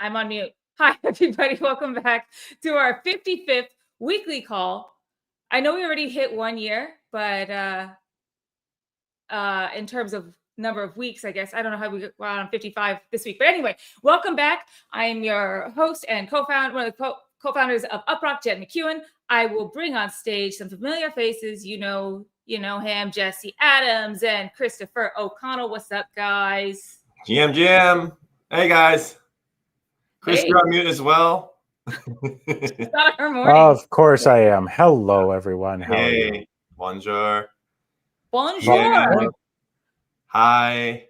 I'm on mute. Hi, everybody. Welcome back to our 55th weekly call. I know we already hit 1 year, but in terms of number of weeks, I guess, I don't know how we got on 55 this week. But anyway, welcome back. I'm your host and co-founder, one of the co-founders of UpRock, Jen McEwen. I will bring on stage some familiar faces. You know him, Jesse Adams and Christopher O'Connell. What's up, guys? Jim. Hey, guys. Chris, you're on mute as well. Of course I am. Hello, everyone. How are you? Bonjour. Bonjour. Hi.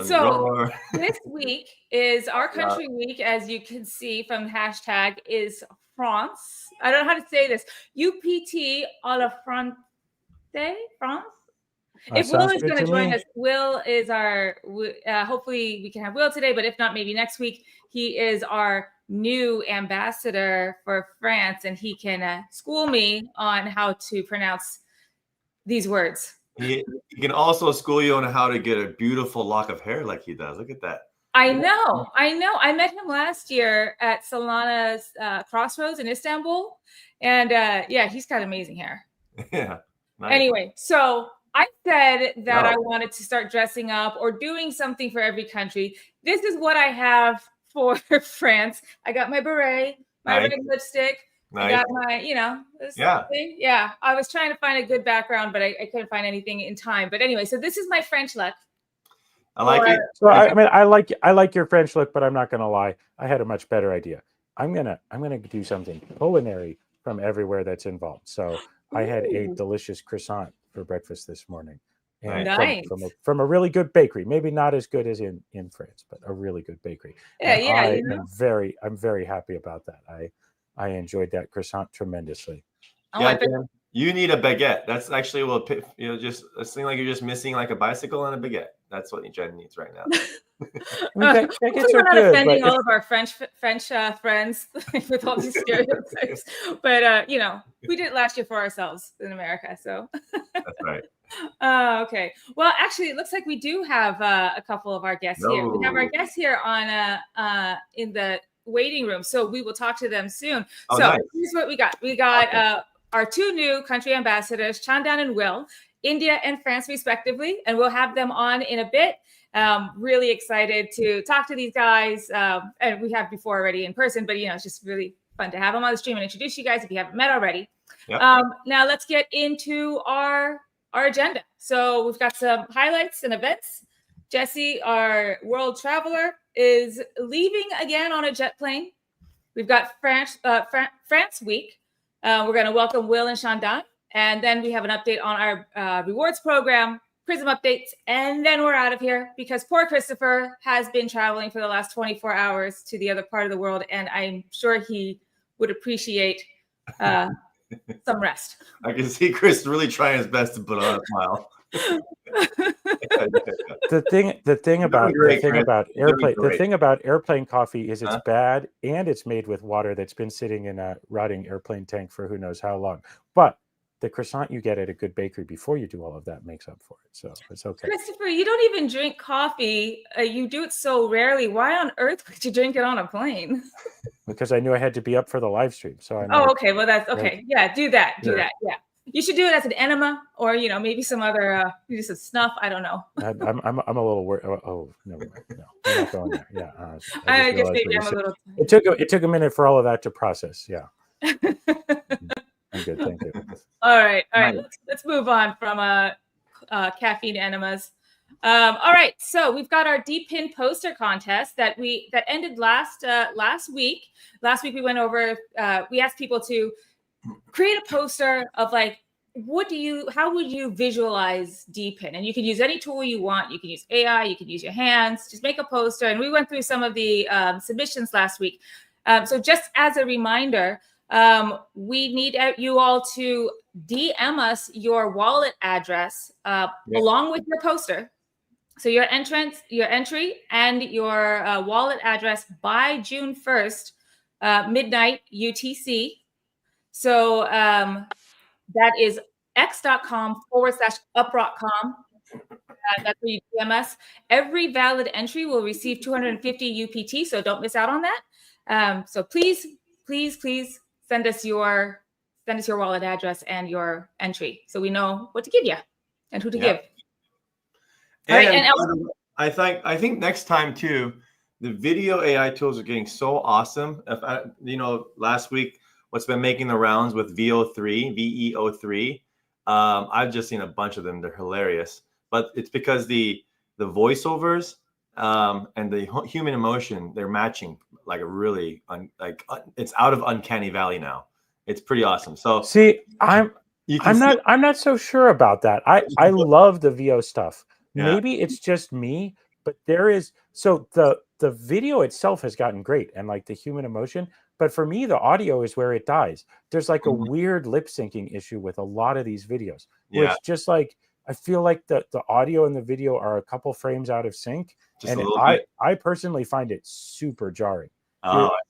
So Bonjour. this week is our country week, as you can see from the hashtag, is France. I don't know how to say this. UPT à la France. France? If Will is going to join us, Will is our, hopefully we can have Will today, but if not, maybe next week. He is our new ambassador for France, and he can school me on how to pronounce these words. He can also school you on how to get a beautiful lock of hair like he does. Look at that. I know. I met him last year at Solana's Crossroads in Istanbul. And yeah, he's got amazing hair. Yeah. Nice. Anyway, so I said that I wanted to start dressing up or doing something for every country. This is what I have for France. I got my beret, my red lipstick. I got my, this thing. Yeah. I was trying to find a good background, but I couldn't find anything in time. But anyway, so this is my French look. I like it. So I like your French look, but I'm not gonna lie. I had a much better idea. I'm gonna do something culinary from everywhere that's involved. So I had a delicious croissant for breakfast this morning. And nice. From a really good bakery. Maybe not as good as in France, but a really good bakery. I'm very happy about that. I enjoyed that croissant tremendously. You need a baguette. That's actually just a thing like you're just missing like a bicycle and a baguette. That's what Jen needs right now. We're not offending all of our French friends with all these stereotypes, but we did it last year for ourselves in America. So that's right. Okay. Well, actually, it looks like we do have a couple of our guests here. We have our guests here on in the waiting room, so we will talk to them soon. Here's what we got. We got our two new country ambassadors, Chandan and Will, India and France, respectively, and we'll have them on in a bit. Really excited to talk to these guys, and we have before already in person, but it's just really fun to have them on the stream and introduce you guys if you haven't met already. Yep. Now let's get into our agenda. So we've got some highlights and events. Jesse, our world traveler, is leaving again on a jet plane. We've got France week. We're going to welcome Will and Chandan. And then we have an update on our rewards program, Prism updates, and then we're out of here because poor Christopher has been traveling for the last 24 hours to the other part of the world, and I'm sure he would appreciate some rest. I can see Chris really trying his best to put on a smile. The thing about airplane coffee is it's bad and it's made with water that's been sitting in a rotting airplane tank for who knows how long. But the croissant you get at a good bakery before you do all of that makes up for it. So it's okay. Christopher, you don't even drink coffee. You do it so rarely. Why on earth would you drink it on a plane? Because I knew I had to be up for the live stream. So okay. Well, that's okay. Yeah, do that. Yeah. You should do it as an enema, or maybe some other just a snuff. I don't know. I'm a little worried. Oh, never mind. No, I'm not going there. Yeah. I guess maybe I'm a little. It took a minute for all of that to process. Yeah. I'm good, thank you. All right. Let's move on from caffeine enemas. All right, so we've got our DePIN poster contest that ended last week. Last week we went over. We asked people to create a poster of how would you visualize DePIN? And you can use any tool you want. You can use AI. You can use your hands. Just make a poster. And we went through some of the submissions last week. So just as a reminder. We need you all to DM us your wallet address along with your poster. So your entry and your wallet address by June 1st, midnight UTC. So that is x.com/uprockcom. That's where you DM us. Every valid entry will receive 250 UPT, so don't miss out on that. So please send us your wallet address and your entry, so we know what to give you and who to give. All right, and I think next time too, the video AI tools are getting so awesome. Last week, what's been making the rounds with VEO3, I've just seen a bunch of them. They're hilarious, but it's because the voiceovers and the human emotion, they're matching like a really it's out of uncanny valley now. It's pretty awesome. So see, I'm not so sure about that. I love the VO stuff. Yeah. Maybe it's just me, but there is the video itself has gotten great and like the human emotion, but for me the audio is where it dies. There's like a weird lip syncing issue with a lot of these videos. Where it's just like I feel like the audio and the video are a couple frames out of sync, and I personally find it super jarring.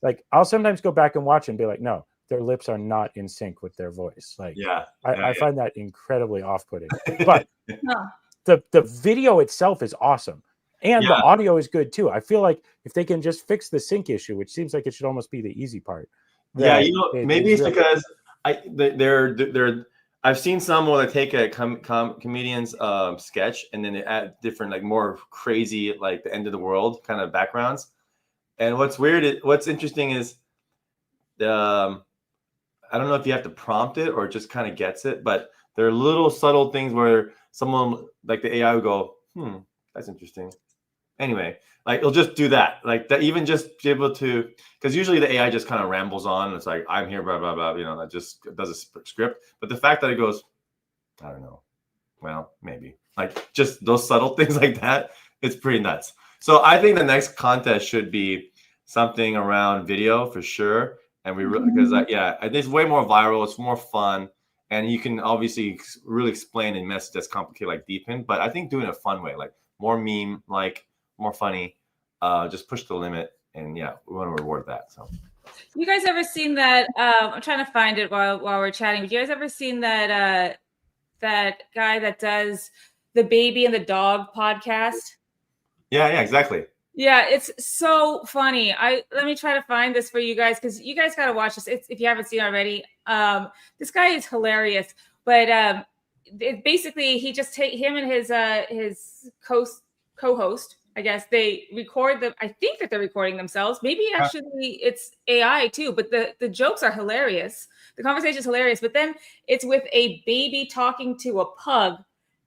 Like I'll sometimes go back and watch and be like, no, their lips are not in sync with their voice. Like I find that incredibly off-putting. But the video itself is awesome. And the audio is good too. I feel like if they can just fix the sync issue, which seems like it should almost be the easy part. Maybe it's because I've seen some where they take a comedian's sketch and then they add different like more crazy like the end of the world kind of backgrounds. And what's interesting is I don't know if you have to prompt it or it just kind of gets it, but there are little subtle things where someone like the AI would go, that's interesting. Anyway, like it'll just do that, like that, even just be able to, because usually the AI just kind of rambles on. And it's like, I'm here, blah, blah, blah, that just does a script. But the fact that it goes, I don't know, well, maybe like just those subtle things like that, it's pretty nuts. So I think the next contest should be something around video for sure. And because I think it's way more viral. It's more fun. And you can obviously really explain a message that's complicated like DePIN, but I think doing it a fun way, like more meme, like more funny, just push the limit, and we want to reward that. So, you guys ever seen that? I'm trying to find it while we're chatting. But you guys ever seen that that guy that does the baby and the dog podcast? Yeah, exactly. Yeah, it's so funny. Let me try to find this for you guys because you guys got to watch this. If you haven't seen it already. This guy is hilarious, but basically he just him and his co-host. I guess they record them. I think that they're recording themselves. Maybe actually it's AI too, but the jokes are hilarious. The conversation is hilarious, but then it's with a baby talking to a pug.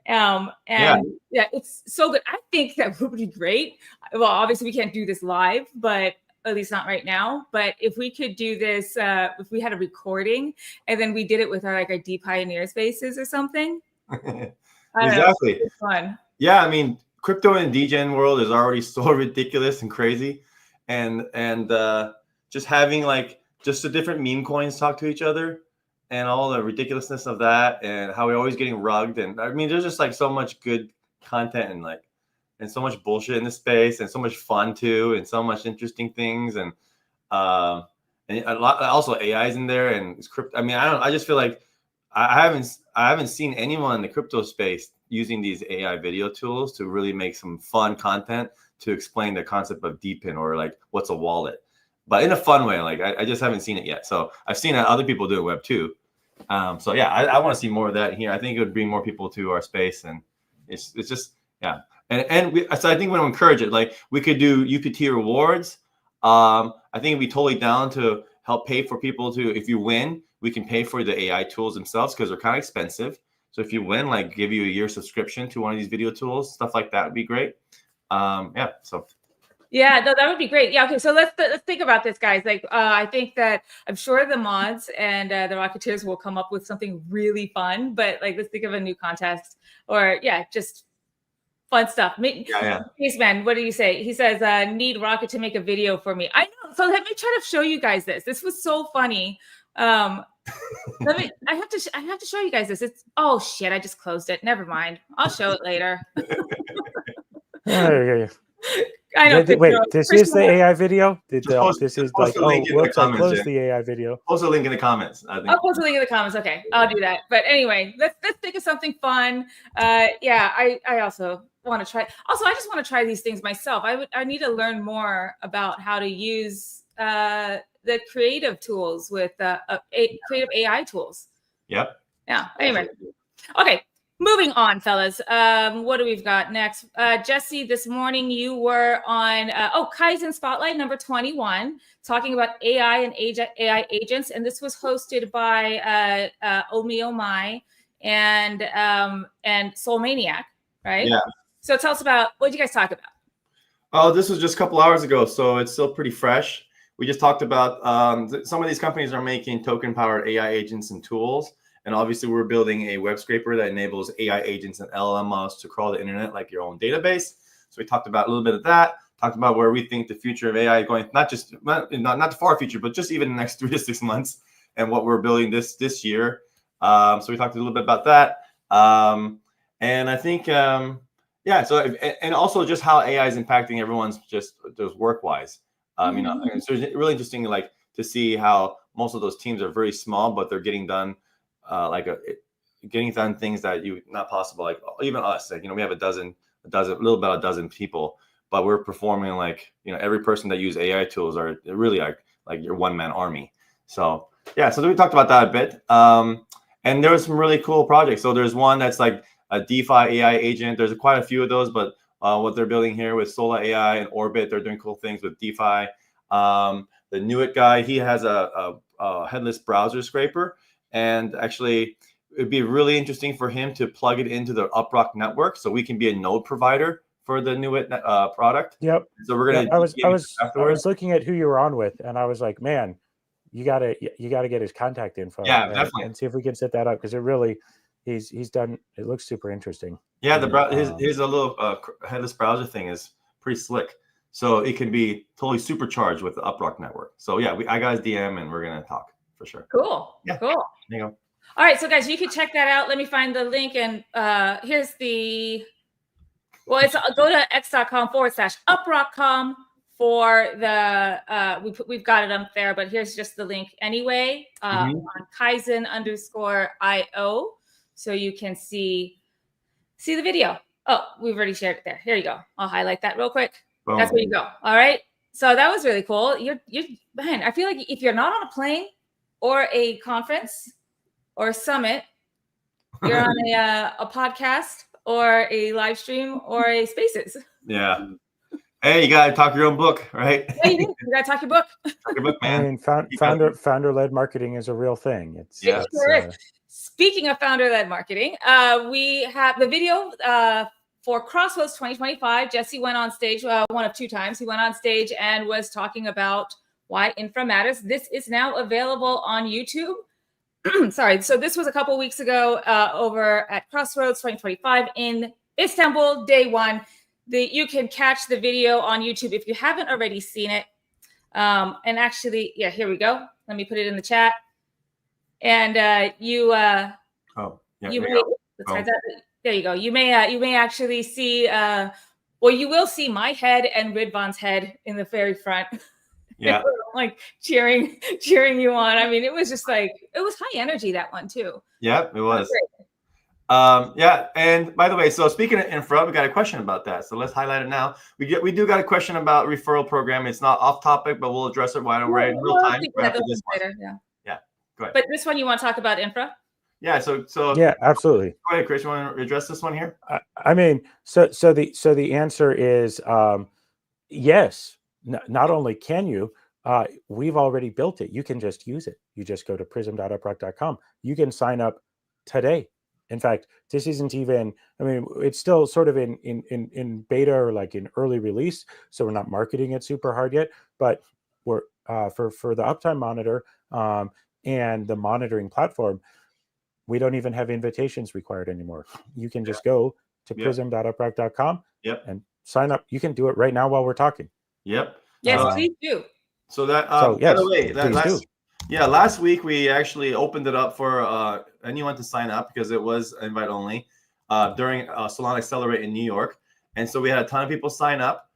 It's so good. I think that would be great. Well, obviously we can't do this live, but at least not right now. But if we could do this, if we had a recording and then we did it with our Deep Pioneer spaces or something. Exactly. It's fun. Yeah, I mean, crypto and degen world is already so ridiculous and crazy, and just having like just the different meme coins talk to each other and all the ridiculousness of that and how we're always getting rugged. And I mean, there's just like so much good content and so much bullshit in this space and so much fun too and so much interesting things and a lot also AI's in there and it's crypto. I mean, I just feel like I haven't seen anyone in the crypto space using these AI video tools to really make some fun content to explain the concept of DePIN or like what's a wallet, but in a fun way. Like I just haven't seen it yet. So I've seen other people do it Web 2. I want to see more of that here. I think it would bring more people to our space, and it's just so I think we want to encourage it. Like we could do UPT rewards. I think it'd be totally down to help pay for people to, if you win, we can pay for the AI tools themselves because they're kind of expensive. So if you win, like give you a year subscription to one of these video tools, stuff like that would be great. Yeah, no, that would be great. Yeah, okay. So let's think about this, guys. Like, I think that I'm sure the mods and the Rocketeers will come up with something really fun. But like, let's think of a new contest or just fun stuff. Peace Man, what do you say? He says, "Need Rocket to make a video for me." I know. So let me try to show you guys this. This was so funny. I have to show you guys this. Oh shit, I just closed it. Never mind. I'll show it later. I know. Wait, this is the AI video? This is like, whoops, I closed the AI video. Post a link in the comments. I think. I'll post a link in the comments. Okay, I'll do that. But anyway, let's think of something fun. I also want to try. Also, I just want to try these things myself. I need to learn more about how to use the creative tools with creative AI tools. Yep. Yeah. Anyway. Okay. Moving on, fellas. What do we've got next? Jesse, this morning you were on Kaizen Spotlight number 21, talking about AI and AI agents, and this was hosted by Omi Omai and Soul Maniac, right? Yeah. So tell us about, what did you guys talk about? Oh, this was just a couple hours ago, so it's still pretty fresh. We just talked about some of these companies are making token-powered AI agents and tools. And obviously, we're building a web scraper that enables AI agents and LLM models to crawl the internet like your own database. So we talked about a little bit of that, talked about where we think the future of AI is going, not the far future, but just even the next 3 to 6 months, and what we're building this year. So we talked a little bit about that. And I think, so, and also just how AI is impacting everyone's just work-wise. You know, and so it's really interesting, like, to see how most of those teams are very small, but they're getting done. Getting done things that not possible, like even us, like, you know, we have a little about a dozen people, but we're performing like, you know, every person that use AI tools are really like your one-man army. So yeah, so we talked about that a bit, and there was some really cool projects. So there's one that's like a DeFi AI agent. There's quite a few of those, but what they're building here with Sola AI and Orbit, they're doing cool things with DeFi. The Nuit guy, he has a headless browser scraper. And actually, it'd be really interesting for him to plug it into the UpRock network, so we can be a node provider for the Nuit product. Yep. So we're gonna. I was looking at who you were on with, and I was like, man, you gotta get his contact info. Yeah, definitely. And see if we can set that up, because it really, he's done. It looks super interesting. Yeah, his a little headless browser thing is pretty slick. So it can be totally supercharged with the UpRock network. So yeah, I got his DM, and we're gonna talk. For sure. Cool. Yeah. Cool. There you go. All right, so guys, you can check that out. Let me find the link, and here's the. Well, it's go to x.com/uprockcom for the. We've got it up there, but here's just the link anyway on Kaizen_IO, so you can see the video. Oh, we've already shared it there. Here you go. I'll highlight that real quick. Boom. That's where you go. All right. So that was really cool. Man, I feel like if you're not on a plane or a conference or a summit, you're on a podcast or a live stream or a Spaces. Yeah. Hey, you gotta talk your own book, right? Yeah, you do. You gotta talk your book. Talk your book, man. I mean, founder-led marketing is a real thing. It sure is. Speaking of founder-led marketing, we have the video for Crossroads 2025. Jesse went on stage one of 2 times. He went on stage and was talking about why infra matters. This is now available on YouTube. Sorry. So this was a couple weeks ago over at Crossroads 2025 in Istanbul, day 1. You can catch the video on YouTube if you haven't already seen it. And actually, yeah, here we go. Let me put it in the chat. And there you go. You may actually see. You will see my head and Ridvan's head in the very front. Yeah. Like cheering you on. I mean, it was just like, it was high energy, that one too. Yeah, it was. Yeah. And by the way, so speaking of infra, we got a question about that. So let's highlight it now. We do got a question about referral program. It's not off topic, but we'll address it right in real time. After this one. Yeah. Go ahead. But this one, you want to talk about infra? Yeah. So yeah, absolutely. Go ahead, Chris. You want to address this one here? I mean, so the answer is yes. Not only can you, we've already built it. You can just use it. You just go to prism.uprock.com. You can sign up today. In fact, this isn't even, I mean, it's still sort of in beta or like in early release. So we're not marketing it super hard yet, but we're for the uptime monitor and the monitoring platform, we don't even have invitations required anymore. You can just go to prism.uprock.com and sign up. You can do it right now while we're talking. Yep. Yes, please do. So that, yes, by the way, last week we actually opened it up for anyone to sign up because it was invite only during Solana Accelerate in New York. And so we had a ton of people sign up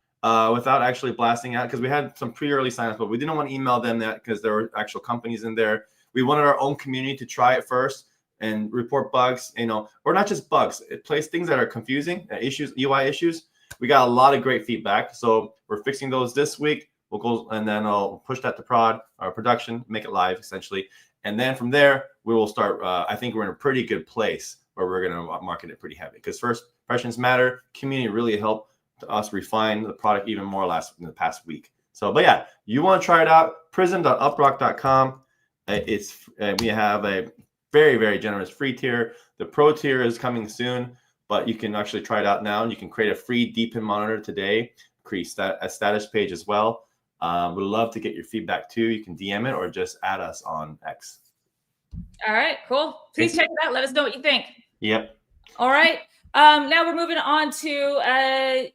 without actually blasting out because we had some pre-early signups, but we didn't want to email them that because there were actual companies in there. We wanted our own community to try it first. and report bugs, or not just bugs. It plays things that are confusing, issues, UI issues. We got a lot of great feedback. So we're fixing those this week. We'll go and then I'll push that to production, make it live essentially. And then from there, we will start. I think we're in a pretty good place where we're going to market it pretty heavy, because first impressions matter. Community really helped us refine the product even more in the past week. So, but yeah, you want to try it out, prism.uprock.com. We have a very, very generous free tier. The pro tier is coming soon, but you can actually try it out now. And you can create a free DePIN monitor today, create a status page as well. We'd love to get your feedback too. You can DM it or just add us on X. All right, cool. Please check it out. Let us know what you think. Yep. All right. Now we're moving on to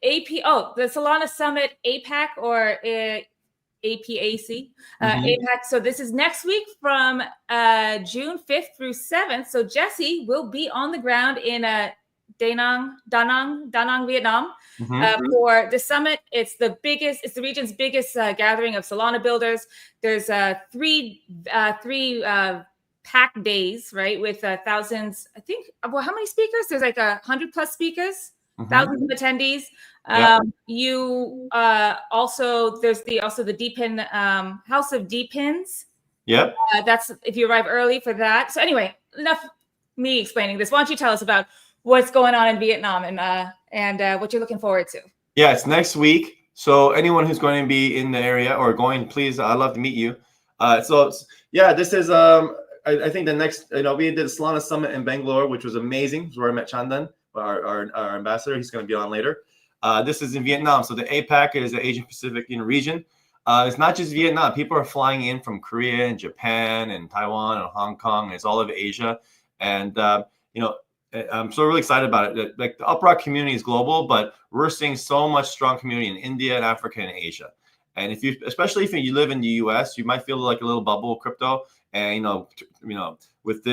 the Solana Summit APAC or APAC. APAC. So this is next week from June 5th through 7th. So Jesse will be on the ground in Da Nang, Vietnam for the summit. It's the region's biggest gathering of Solana builders. There's three packed days, right? With thousands, I think. Well, how many speakers? There's like 100+ speakers, thousands of attendees. You also there's the DePIN House of DePINs. Yep. That's if you arrive early for that. So anyway, enough me explaining this. Why don't you tell us about what's going on in Vietnam and what you're looking forward to? Yeah, it's next week. So anyone who's going to be in the area or going, please, I'd love to meet you. This is I think the next, we did the Solana Summit in Bangalore, which was amazing. It's where I met Chandan, our ambassador. He's going to be on later. This is in Vietnam. So the APAC is the Asian Pacific region. It's not just Vietnam. People are flying in from Korea and Japan and Taiwan and Hong Kong. It's all over Asia. And, I'm so really excited about it. Like the UpRock community is global, but we're seeing so much strong community in India and Africa and Asia. And especially if you live in the US, you might feel like a little bubble of crypto. And with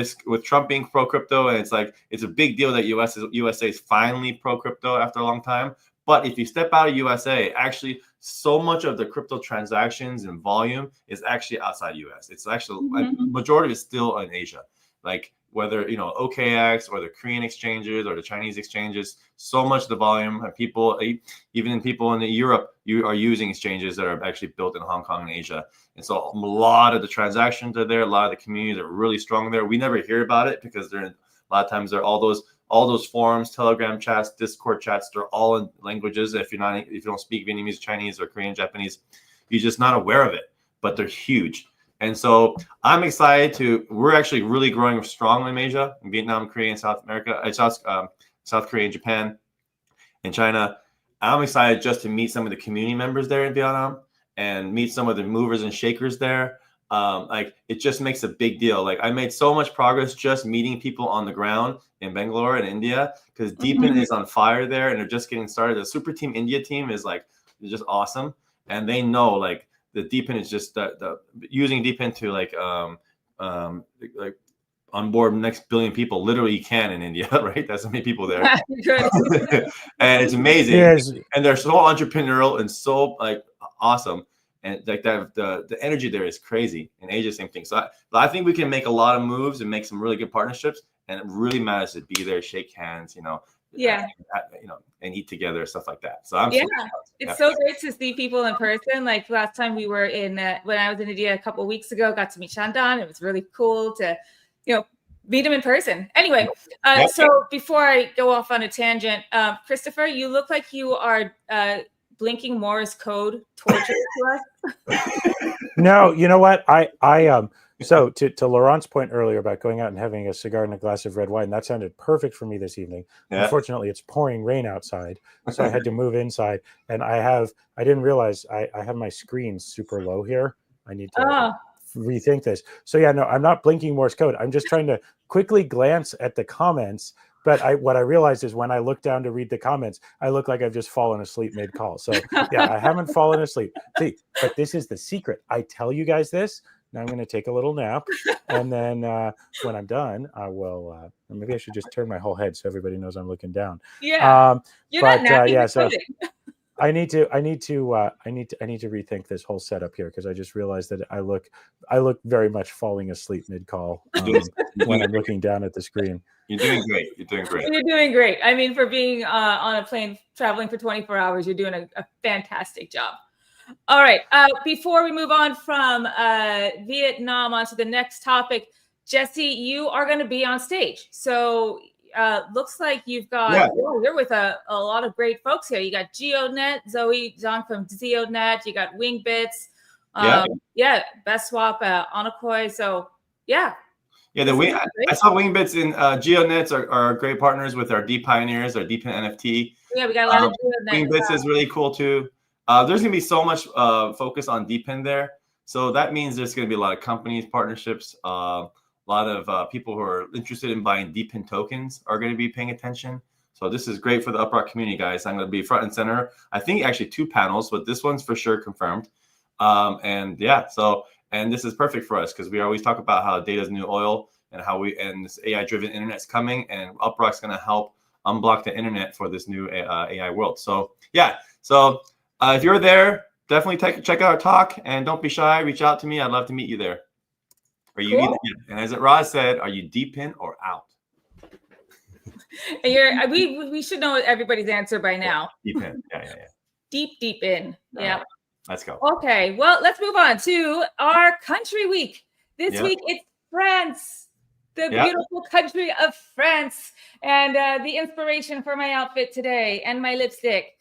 Trump being pro crypto, and it's a big deal that USA is finally pro crypto after a long time. But if you step out of USA, actually so much of the crypto transactions and volume is actually outside US. It's actually majority is still in Asia. Like whether OKX or the Korean exchanges or the Chinese exchanges, so much of the volume of people, even in people in Europe, you are using exchanges that are actually built in Hong Kong and Asia. And so a lot of the transactions are there. A lot of the communities are really strong there. We never hear about it because a lot of times they're all those forums, Telegram chats, Discord chats. They're all in languages. If you don't speak Vietnamese, Chinese, or Korean, Japanese, you're just not aware of it. But they're huge. And so I'm excited we're actually really growing strong in Asia, in Vietnam, Korea, and South America, South Korea, and Japan, and China. I'm excited just to meet some of the community members there in Vietnam and meet some of the movers and shakers there. It just makes a big deal. Like I made so much progress just meeting people on the ground in Bangalore and India, because DePIN is on fire there and they're just getting started. The Super Team India team is just awesome. And they know the DePIN is just the using DePIN to onboard next billion people. Literally, you can in India, right? That's how many people there, and it's amazing. Yes. And they're so entrepreneurial and so awesome, and the energy there is crazy. In Asia, same thing. So I think we can make a lot of moves and make some really good partnerships. And it really matters to be there, shake hands, and eat together, stuff like that. So it's so great to see people in person. Like last time we were when I was in India a couple of weeks ago, got to meet Chandan. It was really cool to, meet him in person. Anyway, so before I go off on a tangent, Christopher, you look like you are blinking Morse code torture to us. No, you know what? So to Laurent's point earlier about going out and having a cigar and a glass of red wine, that sounded perfect for me this evening. Yeah. Unfortunately, it's pouring rain outside, so I had to move inside. And I didn't realize I have my screen super low here. I need to rethink this. So yeah, no, I'm not blinking Morse code. I'm just trying to quickly glance at the comments. But what I realized is when I look down to read the comments, I look like I've just fallen asleep mid-call. So yeah, I haven't fallen asleep. See, but this is the secret. I tell you guys this. Now I'm going to take a little nap, and then when I'm done, I will. Maybe I should just turn my whole head so everybody knows I'm looking down. Yeah, you're not napping. I need to rethink this whole setup here because I just realized that I look very much falling asleep mid call when I'm looking down at the screen. You're doing great. You're doing great. You're doing great. I mean, for being on a plane traveling for 24 hours, you're doing a fantastic job. All right. Before we move on from Vietnam onto the next topic, Jesse, you are going to be on stage. So looks like you've got, you're with a lot of great folks here. You got GeoNet, Zoe John from GeoNet. You got Wingbits. Best Swap, Onakoi. So, yeah. Yeah, I saw Wingbits and GeoNets are great partners with our Pioneers, our DePIN NFT. Yeah, we got a lot of GeoNet. Wingbits is really cool too. There's going to be so much focus on DePIN there. So that means there's going to be a lot of companies, partnerships, a lot of people who are interested in buying DePIN tokens are going to be paying attention. So this is great for the UpRock community, guys. I'm going to be front and center. I think actually 2 panels, but this one's for sure confirmed. And this is perfect for us because we always talk about how data is new oil and this AI-driven internet's coming, and UpRock's going to help unblock the internet for this new AI world. So yeah, if you're there, definitely check out our talk and don't be shy. Reach out to me. I'd love to meet you there. Are you cool. And as Roz said, are you DePIN or out? We should know everybody's answer by now. DePIN. Yeah. Deep in. Yeah. Let's go. Okay. Well, let's move on to our country week. This week it's France, the beautiful country of France, and the inspiration for my outfit today and my lipstick.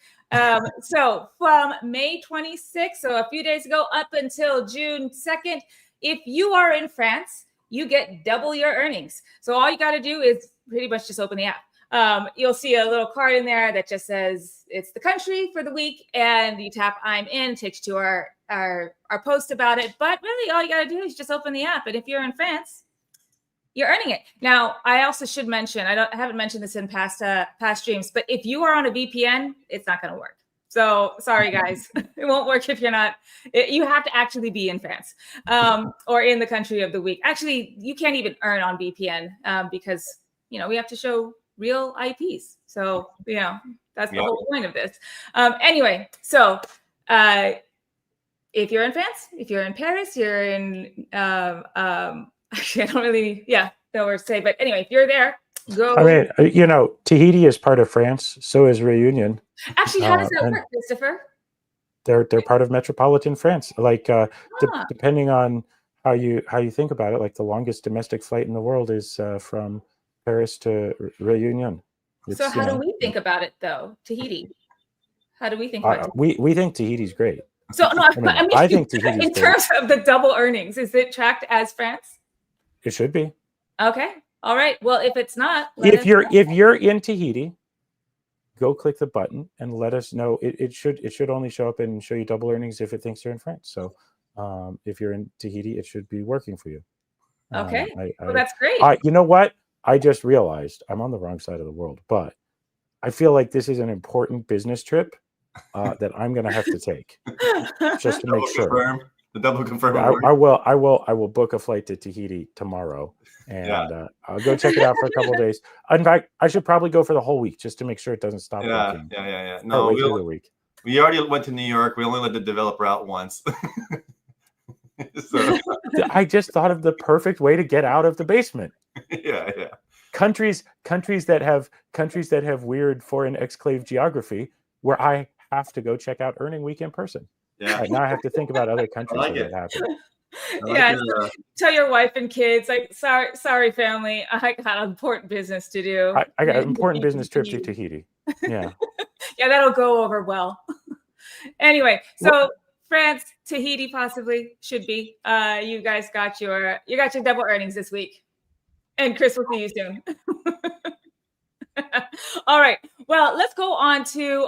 So from May 26th, so a few days ago, up until June 2nd, if you are in France, you get double your earnings. So all you got to do is pretty much just open the app. You'll see a little card in there that just says it's the country for the week, and you tap "I'm in," takes you to our post about it. But really, all you got to do is just open the app, and if you're in France, you're earning it. Now, I also should mention, I haven't mentioned this in past streams, but if you are on a VPN, it's not going to work. So sorry, guys, it won't work if you're not. You have to actually be in France or in the country of the week. Actually, you can't even earn on VPN because we have to show real IPs. So that's the whole point of this. Anyway, so if you're in France, if you're in Paris, you're in. Actually, I don't really know where to say, but anyway, if you're there, go. I mean, Tahiti is part of France, so is Reunion. Actually, how does that work, Christopher? They're part of metropolitan France. Like depending on how you think about it, like the longest domestic flight in the world is from Paris to Reunion. So how do we think about it, though, Tahiti? How do we think about it? We think Tahiti's great. So no, I think Tahiti's in terms of the double earnings, is it tracked as France? It should be. Okay. All right. Well, if it's not, if you're in Tahiti, go click the button and let us know. It should only show up and show you double earnings if it thinks you're in France. So if you're in Tahiti, it should be working for you. Okay. Well, that's great. You know what? I just realized I'm on the wrong side of the world, but I feel like this is an important business trip that I'm going to have to take just to make sure. The double confirm. I will book a flight to Tahiti tomorrow, and I'll go check it out for a couple of days. In fact, I should probably go for the whole week just to make sure it doesn't stop working. Yeah. No, we already went to New York. We only let the developer out once. So. I just thought of the perfect way to get out of the basement. Yeah. Countries that have weird foreign exclave geography where I have to go check out Earning Week in person. Yeah. Right, now I have to think about other countries that happen. Tell your wife and kids, like, sorry, family, I got an important business to do. I got an important business trip to Tahiti. Yeah. Yeah, that'll go over well. Anyway, so France, Tahiti possibly should be. You guys got your double earnings this week. And Chris, we'll see you soon. All right. Well, let's go on to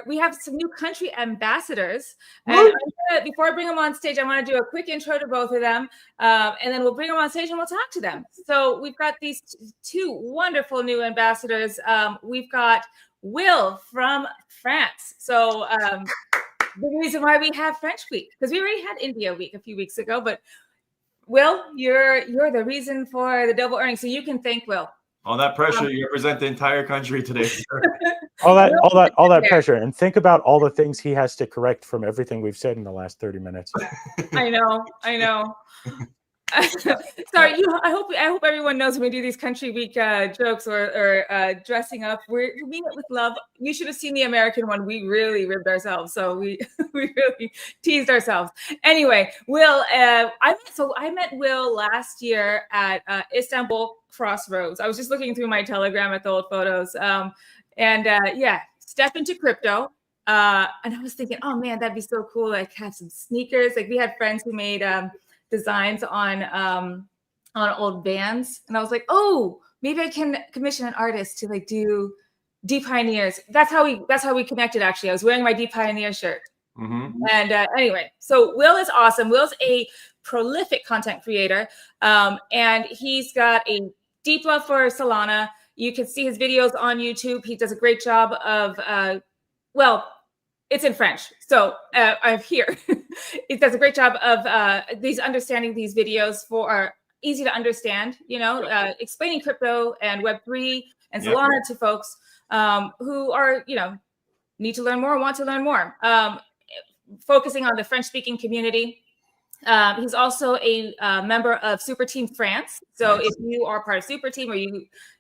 we have some new country ambassadors. And before I bring them on stage, I want to do a quick intro to both of them. And then we'll bring them on stage and we'll talk to them. So we've got these 2 wonderful new ambassadors. We've got Will from France. So the reason why we have French Week, because we already had India Week a few weeks ago, but Will, you're the reason for the double earnings. So you can thank Will. All that pressure, you represent the entire country today. all that pressure, and think about all the things he has to correct from everything we've said in the last 30 minutes. I know. Sorry, I hope everyone knows when we do these country week jokes or dressing up, we mean it with love. You should have seen the American one. We really ribbed ourselves, so we really teased ourselves. Anyway, Will, I met Will last year at Istanbul Crossroads. I was just looking through my Telegram at the old photos, step into crypto. And I was thinking, oh man, that'd be so cool. Like have some sneakers. Like we had friends who made designs on old Vans, and I was like, oh, maybe I can commission an artist to like do DePioneers. That's how we connected. Actually, I was wearing my DePioneer shirt. And anyway, so Will is awesome. Will's a prolific content creator, and he's got a deep love for Solana. You can see his videos on YouTube. He does a great job of it's in French, so I'm here. It does a great job of understanding these videos are easy to understand. Explaining crypto and Web3 and Solana to folks who are need to learn more, want to learn more. Focusing on the French-speaking community. He's also a member of Super Team France. So if you are part of Super Team or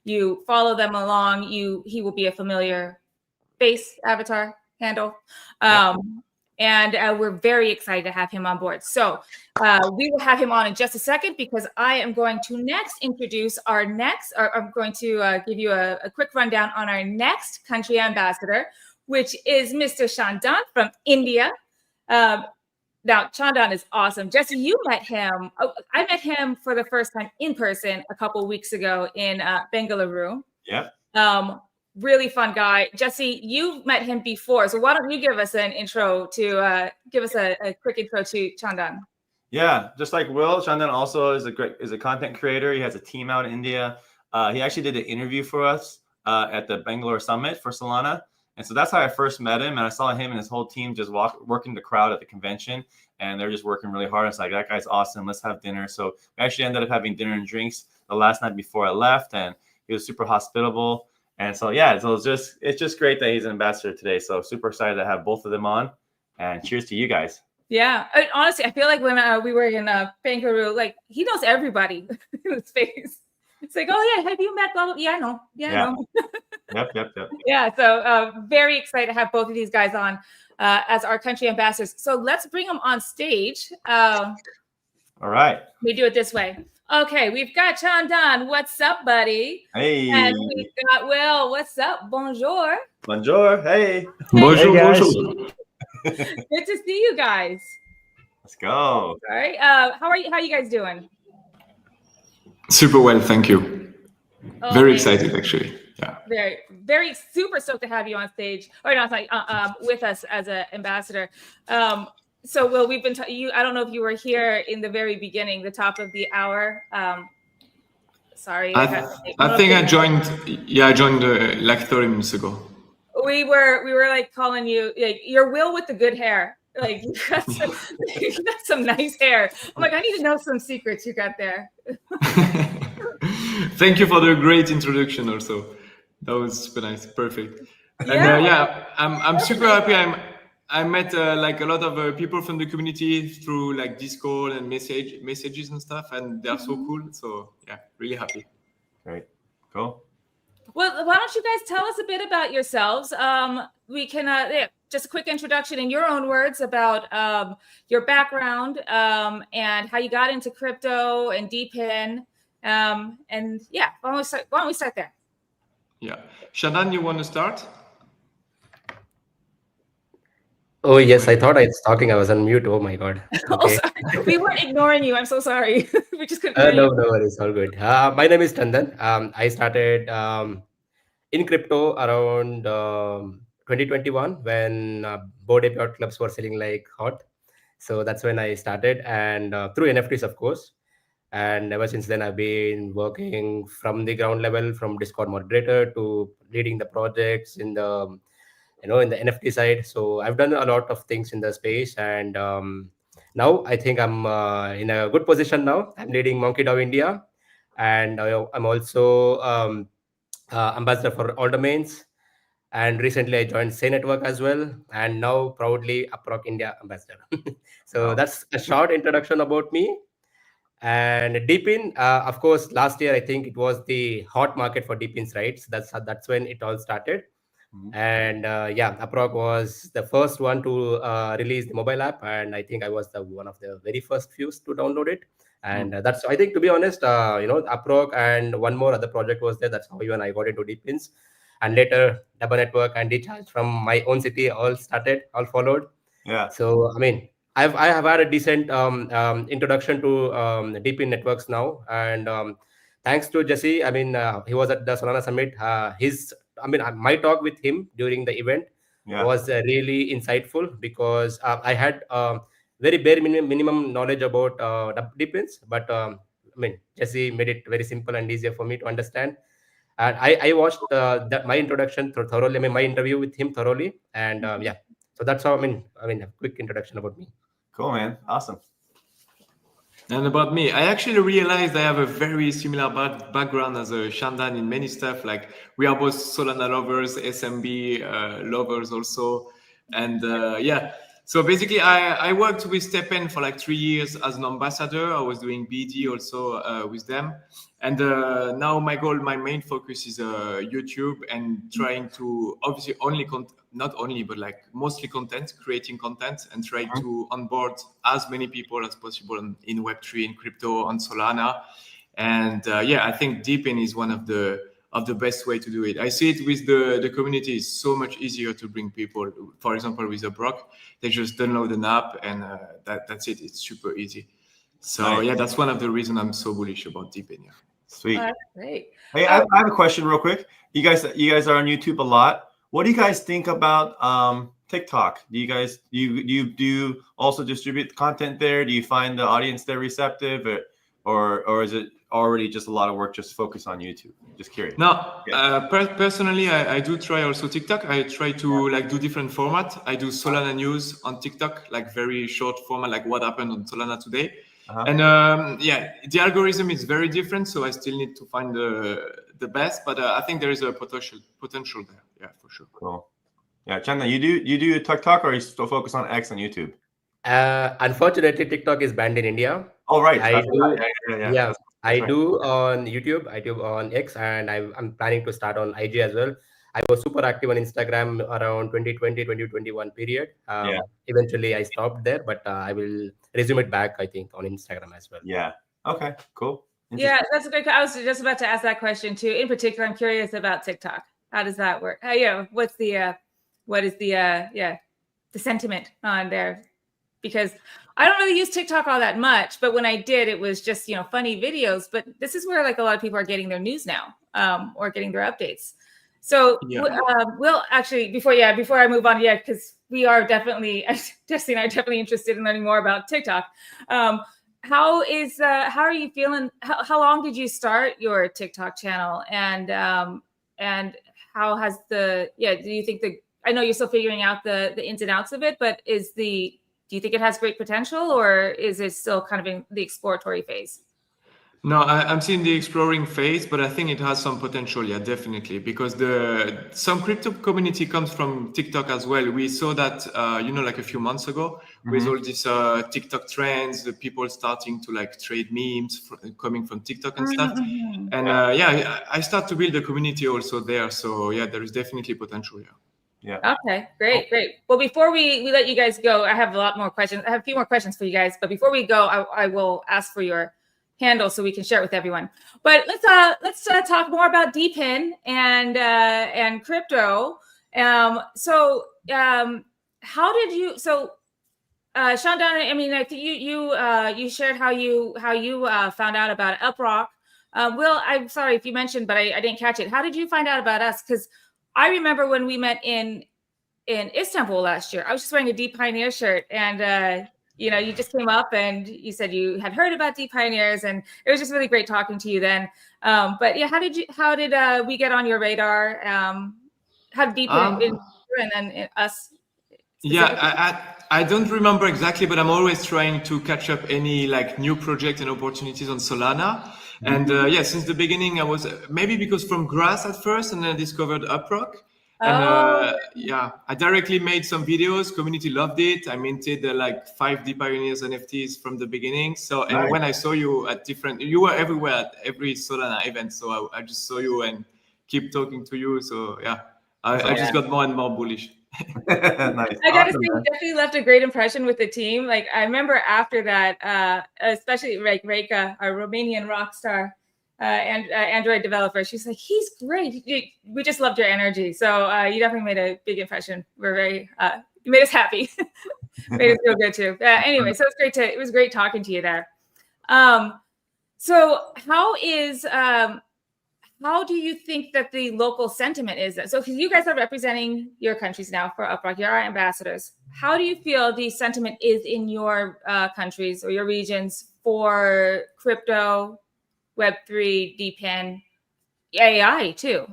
you follow them along, he will be a familiar face avatar handle. And we're very excited to have him on board. So we will have him on in just a second because I am going to next introduce I'm going to give you a quick rundown on our next country ambassador, which is Mr. Chandan from India. Now, Chandan is awesome. Jesse, you met him. I met him for the first time in person a couple weeks ago in Bengaluru. Really fun guy. Jesse, you've met him before, so why don't you give us an intro to give us a quick intro to Chandan? Yeah, just like Will, Chandan also is a content creator. He has a team out in India. He actually did an interview for us at the Bangalore Summit for Solana, and so that's how I first met him. And I saw him and his whole team just working the crowd at the convention, and they're just working really hard. It's like, that guy's awesome. Let's have dinner. So we actually ended up having dinner and drinks the last night before I left, and he was super hospitable. And so, it's just great that he's an ambassador today. So super excited to have both of them on, and cheers to you guys. Yeah. Honestly, I feel like when we were in Bangalore, like he knows everybody in the space. It's like, oh yeah, have you met blah, blah? Yeah, I know. Yeah, I know. Yep. Yeah. So very excited to have both of these guys on as our country ambassadors. So let's bring them on stage. All right. We do it this way. Okay, we've got Chandan. What's up, buddy? Hey. And we've got Will. What's up? Bonjour. Bonjour. Hey. Bonjour, hey bonjour. Good to see you guys. Let's go. All right. How are you? How you guys doing? Super well, thank you. Oh, very excited, actually. Yeah. Very, very super stoked to have you on stage, or not like with us as an ambassador. So, Will, we've been I don't know if you were here in the very beginning, the top of the hour. Sorry. I think I joined. Yeah, I joined like 30 minutes ago. We were like calling you like you're Will with the good hair. Like you got some nice hair. I'm like, I need to know some secrets you got there. Thank you for the great introduction. Also, that was super nice. Perfect. Yeah. And I'm super happy. I met like a lot of people from the community through like Discord and messages and stuff, and they're so cool. So yeah, really happy. Great, cool. Well, why don't you guys tell us a bit about yourselves? We can just a quick introduction in your own words about your background and how you got into crypto and DePIN. And yeah, why don't we start there? Yeah, Chandan, you want to start? Oh, yes, I thought I was talking. I was on mute. Oh, my God. Okay. Oh, we weren't ignoring you. I'm so sorry. We just couldn't hear No, you. no worries. All good. My name is Chandan. I started in crypto around 2021 when board API clubs were selling like hot. So that's when I started, and through NFTs, of course. And ever since then, I've been working from the ground level, from Discord moderator to leading the projects in the in the NFT side. So I've done a lot of things in the space, and now I think I'm in a good position now. I'm leading Monkey DAO India, and I'm also ambassador for all domains. And recently I joined Say Network as well, and now proudly UpRock India ambassador. So that's a short introduction about me. And DePIN, of course, last year I think it was the hot market for DePINs, right? So that's when it all started. And yeah, UpRock was the first one to release the mobile app, and I think I was the one of the very first few to download it. And that's, I think, to be honest, UpRock and one more other project was there. That's how even I got into DePINs. And later, Double Network and Decharge from my own city all followed. Yeah. So I mean, I have had a decent introduction to DePIN networks now, and thanks to Jesse. I mean, he was at the Solana Summit. My talk with him during the event was really insightful, because I had very bare minimum knowledge about DePINs, but I mean, Jesse made it very simple and easier for me to understand. And I watched my introduction thoroughly. I mean, my interview with him thoroughly, and yeah. So that's how I mean, a quick introduction about me. Cool, man. Awesome. And about me, I actually realized I have a very similar background as Chandan in many stuff. Like, we are both Solana lovers, SMB lovers also. And yeah, so basically I worked with DePIN for like 3 years as an ambassador. I was doing BD also with them. And now my main focus is YouTube, and trying to obviously mostly creating content, and trying to onboard as many people as possible in Web3, in crypto, on Solana. And yeah, I think DePIN is one of the best way to do it. I see it with the community. It's so much easier to bring people. For example, with UpRock, they just download an app, and that's it. It's super easy. So yeah, that's one of the reasons I'm so bullish about DePIN. Yeah. Sweet. That's great. Hey, I have a question real quick. You guys are on YouTube a lot. What do you guys think about TikTok? Do you also distribute content there? Do you find the audience there receptive, or is it already just a lot of work just focus on YouTube? Just curious. No, personally, I do try also TikTok. I try to do different format. I do Solana news on TikTok, like very short format, like what happened on Solana today. And yeah, the algorithm is very different, so I still need to find the best. But I think there is a potential there. Yeah, for sure. Cool. Yeah, Chandan, you do TikTok, or you still focus on X on YouTube? Unfortunately, TikTok is banned in India. Oh, right. I do on YouTube. I do on X, and I'm planning to start on IG as well. I was super active on Instagram around 2020-2021 period. Eventually, I stopped there, but I will resume it back, I think, on Instagram as well. Yeah. Okay. Cool. Yeah, that's a great. I was just about to ask that question too. In particular, I'm curious about TikTok. How does that work? What is the sentiment on there? Because I don't really use TikTok all that much, but when I did, it was just funny videos. But this is where like a lot of people are getting their news now, or getting their updates. So Will, actually, before I move on, because we are definitely, Jesse and I are definitely interested in learning more about TikTok. How are you feeling? How long did you start your TikTok channel, and how has do you think I know you're still figuring out the ins and outs of it, but do you think it has great potential, or is it still kind of in the exploratory phase? No, I'm seeing the exploring phase, but I think it has some potential, definitely, because some crypto community comes from TikTok as well. We saw that, like a few months ago, with all these TikTok trends, the people starting to trade memes coming from TikTok and stuff. And I start to build a community also there. So yeah, there is definitely potential. Yeah. Okay, great. Well, before we let you guys go, I have a lot more questions. I have a few more questions for you guys, but before we go, I will ask for your handle so we can share it with everyone. But let's talk more about DePIN and crypto. How did you? So, Chandan, I mean, I think you shared how you found out about UpRock. Will, I'm sorry if you mentioned, but I didn't catch it. How did you find out about us? Because I remember when we met in Istanbul last year. I was just wearing a DePioneer shirt, and you just came up and you said you had heard about DePioneers, and it was just really great talking to you then. But yeah, how did we get on your radar? How did DePIN and then us? Yeah, I don't remember exactly, but I'm always trying to catch up any new project and opportunities on Solana. And since the beginning, I was maybe because from Grass at first, and then I discovered UpRock. And yeah, I directly made some videos. Community loved it. I minted like 5 DePioneers NFTs from the beginning. So, and when I saw you at you were everywhere at every Solana event. So I just saw you and keep talking to you. So yeah, I just got more and more bullish. Nice. I gotta say, you definitely left a great impression with the team. Like I remember after that, especially like Reka, our Romanian rock star, and Android developer, she's like, he's great. We just loved your energy. So you definitely made a big impression. We're very, you made us happy. Made us feel good too. Anyway, so it was great talking to you there. So how do you think that the local sentiment is? So you guys are representing your countries now for UpRock, you're our ambassadors. How do you feel the sentiment is in your countries or your regions for crypto, Web3, DePIN, AI too?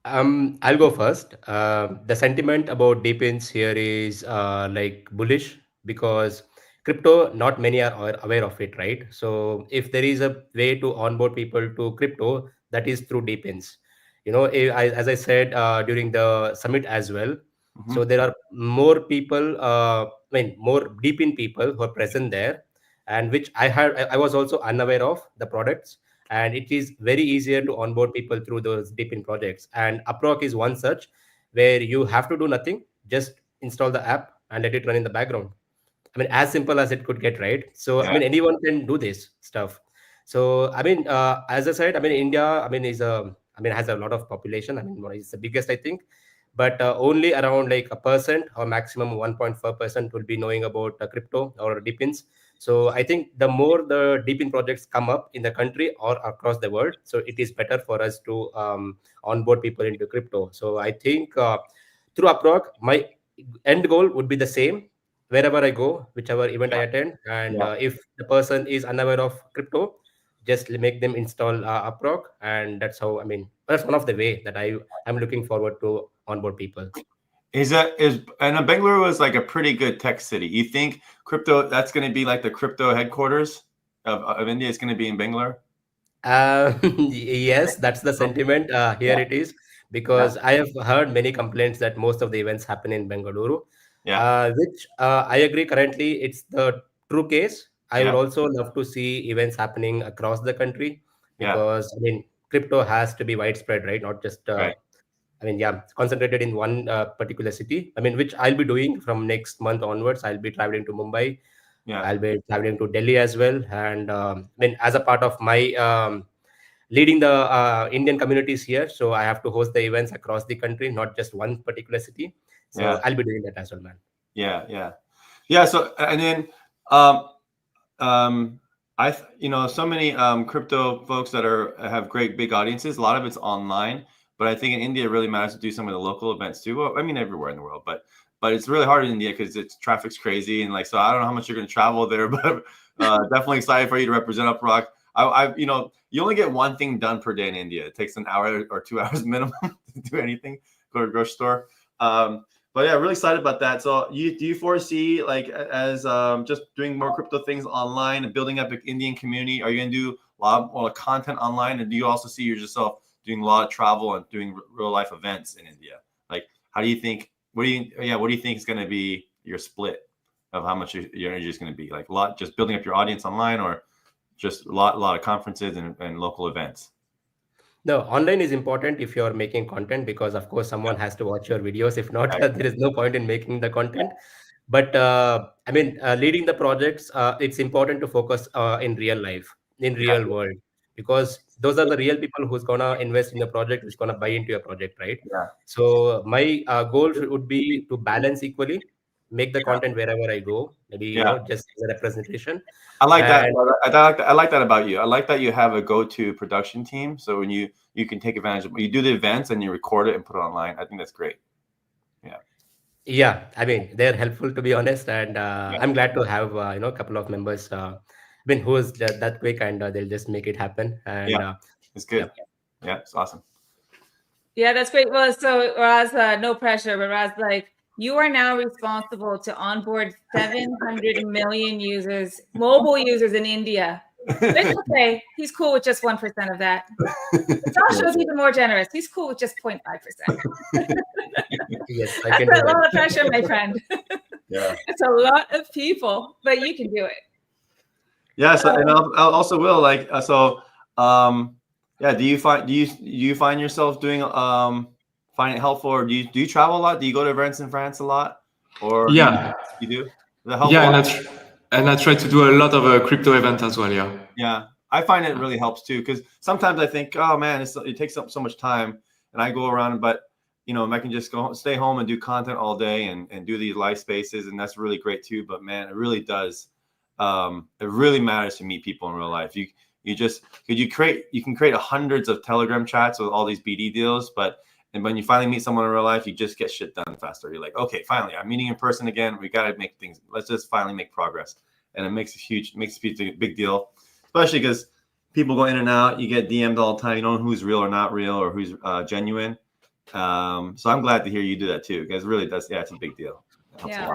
I'll go first. The sentiment about DePINs here is like bullish because crypto, not many are aware of it, right? So if there is a way to onboard people to crypto, that is through DePINs. As I said during the summit as well. So there are more people, more DePIN people who are present there, and which I was also unaware of the products, and it is very easier to onboard people through those DePIN projects. And UpRock is one such where you have to do nothing, just install the app and let it run in the background. I mean, as simple as it could get, right? So, I mean, anyone can do this stuff. So, I mean, as I said, I mean, India, I mean, has a lot of population. I mean, it's the biggest, I think, but only around like 1% or maximum 1.4% will be knowing about crypto or DePINs. So I think the more the DePIN projects come up in the country or across the world, so it is better for us to onboard people into crypto. So I think through UpRock, my end goal would be the same wherever I go, whichever event I attend. And if the person is unaware of crypto, just make them install UpRock. And that's how, I mean, that's one of the way that I'm looking forward to onboard people. And Bangalore was like a pretty good tech city. You think crypto, that's going to be like the crypto headquarters of India? It's going to be in Bangalore? Yes, that's the sentiment. Here it is, because I have heard many complaints that most of the events happen in Bengaluru, which I agree currently it's the true case. I would also love to see events happening across the country because I mean, crypto has to be widespread, right? Not just I mean, concentrated in one particular city. I mean, which I'll be doing from next month onwards. I'll be traveling to Mumbai. I'll be traveling to Delhi as well. And I mean, as a part of my leading the Indian communities here, so I have to host the events across the country, not just one particular city. So I'll be doing that as well, man. Yeah. So and then so many crypto folks that have great big audiences. A lot of it's online. But I think in India, it really matters to do some of the local events too. Well, I mean, everywhere in the world, but it's really hard in India because traffic's crazy, and like, so I don't know how much you're going to travel there, but definitely excited for you to represent UpRock. You only get one thing done per day in India. It takes an hour or 2 hours minimum to do anything. Go to a grocery store. But yeah, really excited about that. So do you foresee like as just doing more crypto things online and building up an Indian community? Are you going to do a lot of content online, and do you also see yourself doing a lot of travel and doing real life events in India? Like, what do you think is going to be your split of how much your energy is going to be? Like just building up your audience online, or just a lot of conferences and local events? No, online is important if you're making content, because of course someone has to watch your videos. If not, there is no point in making the content. But I mean, leading the projects, it's important to focus in real life, in real world, because those are the real people who's gonna invest in the project, who's gonna buy into your project, right? So my goal would be to balance equally, make the content wherever I go, maybe just as a representation. I like that. I like that about you. I like that you have a go-to production team, so when you can take advantage of, you do the events and you record it and put it online. I think that's great. Yeah, I mean, they're helpful, to be honest, and I'm glad to have a couple of members who's that quick, and they'll just make it happen. And it's good. Yeah, it's awesome. Yeah, that's great. Well, so Raz, no pressure, but Raz, like, you are now responsible to onboard 700 million users, mobile users in India It's okay. He's cool with just 1% of that. Sasha's even more generous. He's cool with just 0.5%. Yes, I That's can a do lot that. of pressure, my friend. Yeah. It's a lot of people, but you can do it. Yeah. So, and I'll also will like yeah. Do you find yourself doing find it helpful, or do you travel a lot? Do you go to events in France a lot, or Yeah, you do? Does that help yeah, a lot? and I try to do a lot of crypto event as well. Yeah. Yeah, I find it really helps too, because sometimes I think, oh man, it takes up so much time, and I go around, but I can just stay home and do content all day and do these live spaces, and that's really great too. But man, it really does. It really matters to meet people in real life. You can create hundreds of Telegram chats with all these BD deals, and when you finally meet someone in real life, you just get shit done faster. You're like, okay, finally, I'm meeting in person again. We got to make things. Let's just finally make progress, and it makes a big deal, especially because people go in and out. You get DM'd all the time. You don't know who's real or not real, or who's genuine. So I'm glad to hear you do that too, because it really does. Yeah, it's a big deal.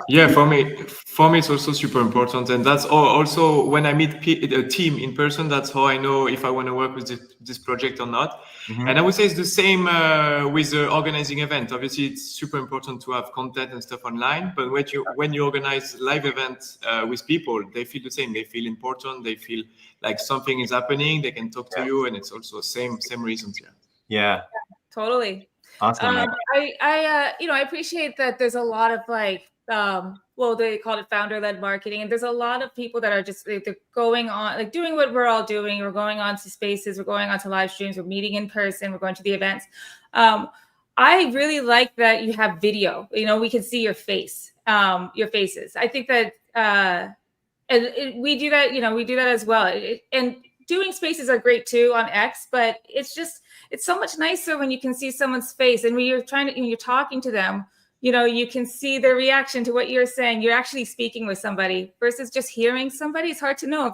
Yeah, for me it's also super important, and that's also when I meet a team in person, that's how I know if I want to work with this project or not. Mm-hmm. And I would say it's the same with the organizing event. Obviously, it's super important to have content and stuff online, but when you organize live events with people, they feel the same. They feel important. They feel like something is happening. They can talk to you, and it's also same reasons. Yeah. Totally. Awesome. I appreciate that there's a lot of they call it founder-led marketing, and there's a lot of people that are just they're going on, like doing what we're all doing. We're going on to spaces, we're going on to live streams, we're meeting in person, we're going to the events. I really like that you have video. We can see your face, your faces. I think that we do that. We do that as well. And doing spaces are great too on X, but it's so much nicer when you can see someone's face, and when you're talking to them, you can see their reaction to what you're saying. You're actually speaking with somebody versus just hearing somebody. It's hard to know.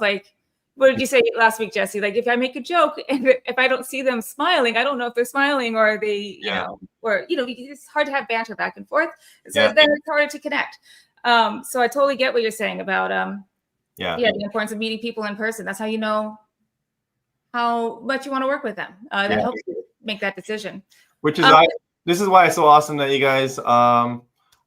What did you say last week, Jesse? Like, if I make a joke and if I don't see them smiling, I don't know if they're smiling or they, it's hard to have banter back and forth. So then it's harder to connect. So I totally get what you're saying about, the importance of meeting people in person. That's how you know how much you want to work with them. That helps you make that decision. Which is this is why it's so awesome that you guys are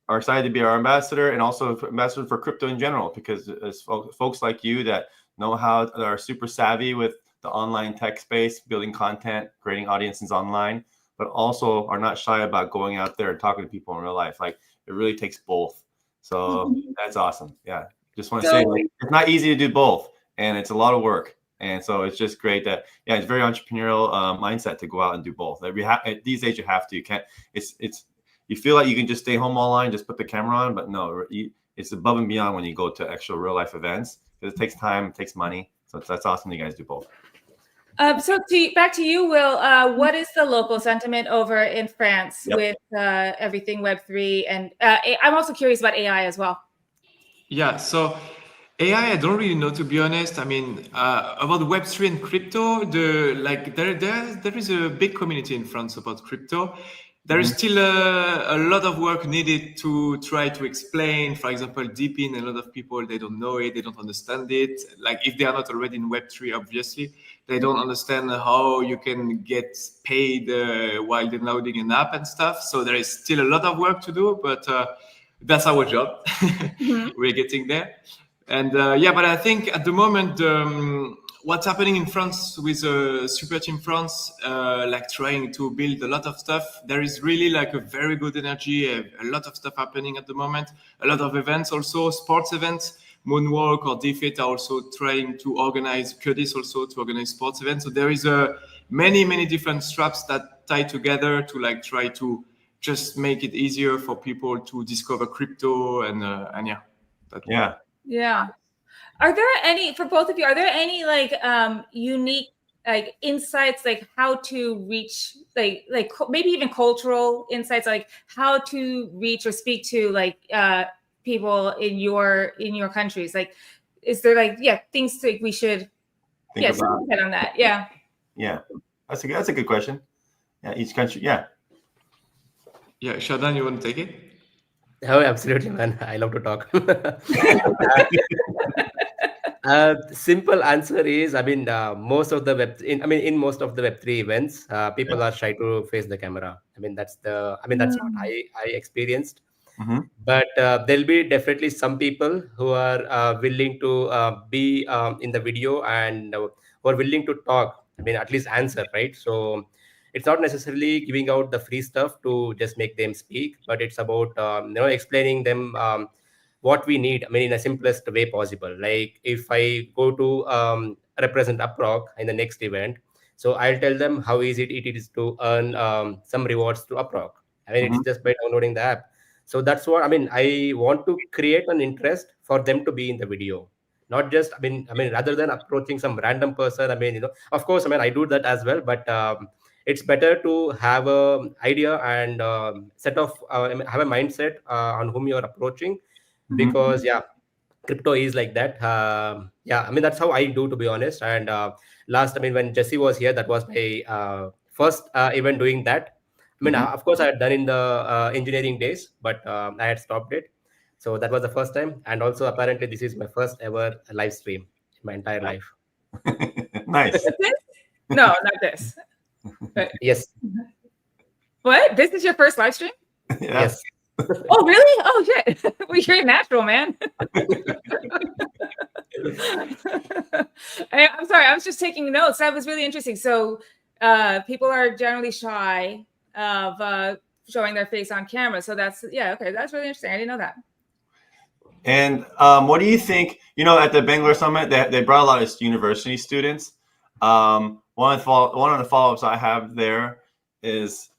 excited to be our ambassador, and also ambassador for crypto in general, because it's folks like you that are super savvy with the online tech space, building content, creating audiences online, but also are not shy about going out there and talking to people in real life. Like, it really takes both. So that's awesome. Yeah. Just want to say, it's not easy to do both, and it's a lot of work. And so it's just great that, it's very entrepreneurial mindset to go out and do both. At these days, you have to. You can't. You feel like you can just stay home online, just put the camera on, but no, it's above and beyond when you go to actual real life events, because it takes time, it takes money. So that's awesome. You guys do both. So back to you, Will. What is the local sentiment over in France with everything Web3, and I'm also curious about AI as well. Yeah. So AI, I don't really know, to be honest. I mean, about Web3 and crypto, there is a big community in France about crypto. There is still a lot of work needed to try to explain. For example, DePIN, a lot of people, they don't know it, they don't understand it. Like, if they are not already in Web3, obviously, they don't understand how you can get paid while downloading an app and stuff. So there is still a lot of work to do, but that's our job. We're getting there. And but I think at the moment, what's happening in France with Super Team France, trying to build a lot of stuff, there is really a very good energy, a lot of stuff happening at the moment, a lot of events also, sports events. Moonwalk or Defit are also trying to organize, Curtis also to organize sports events. So there is many different straps that tie together to try to just make it easier for people to discover crypto Yeah. Are there any, for both of you, are there any unique insights, how to reach, maybe even cultural insights, how to reach or speak to people in your countries? Is there things we should head on that? Yeah. Yeah. That's a good question. Yeah. Each country. Yeah. Yeah. Chandan, you want to take it? Oh, absolutely, man. I love to talk. Simple answer is, I mean, most of the in most of the Web3 events, people are shy to face the camera. I mean, that's what I experienced. But there'll be definitely some people who are willing to be in the video and who are willing to talk. I mean, at least answer, right? So it's not necessarily giving out the free stuff to just make them speak, but it's about explaining them what we need. I mean, in the simplest way possible. Like if I go to represent UpRock in the next event, so I'll tell them how easy it is to earn some rewards to UpRock. I mean, it's just by downloading the app. So that's what I mean. I want to create an interest for them to be in the video, not just rather than approaching some random person. I mean, of course, I mean, I do that as well, but it's better to have a idea and have a mindset on whom you are approaching, because crypto is like that. I mean, that's how I do, to be honest. And last, I mean, when Jesse was here, that was my first event doing that. I mean, of course, I had done in the engineering days, but I had stopped it. So that was the first time. And also, apparently, this is my first ever live stream in my entire life. Nice. No, not this. But, yes. What? This is your first live stream? Yes. Oh, really? Oh, shit. Well, you're a natural, man. I'm sorry. I was just taking notes. That was really interesting. So people are generally shy of showing their face on camera. So that's, okay. That's really interesting. I didn't know that. And what do you think, at the Bangalore Summit, they brought a lot of university students. One of the follow-ups I have there is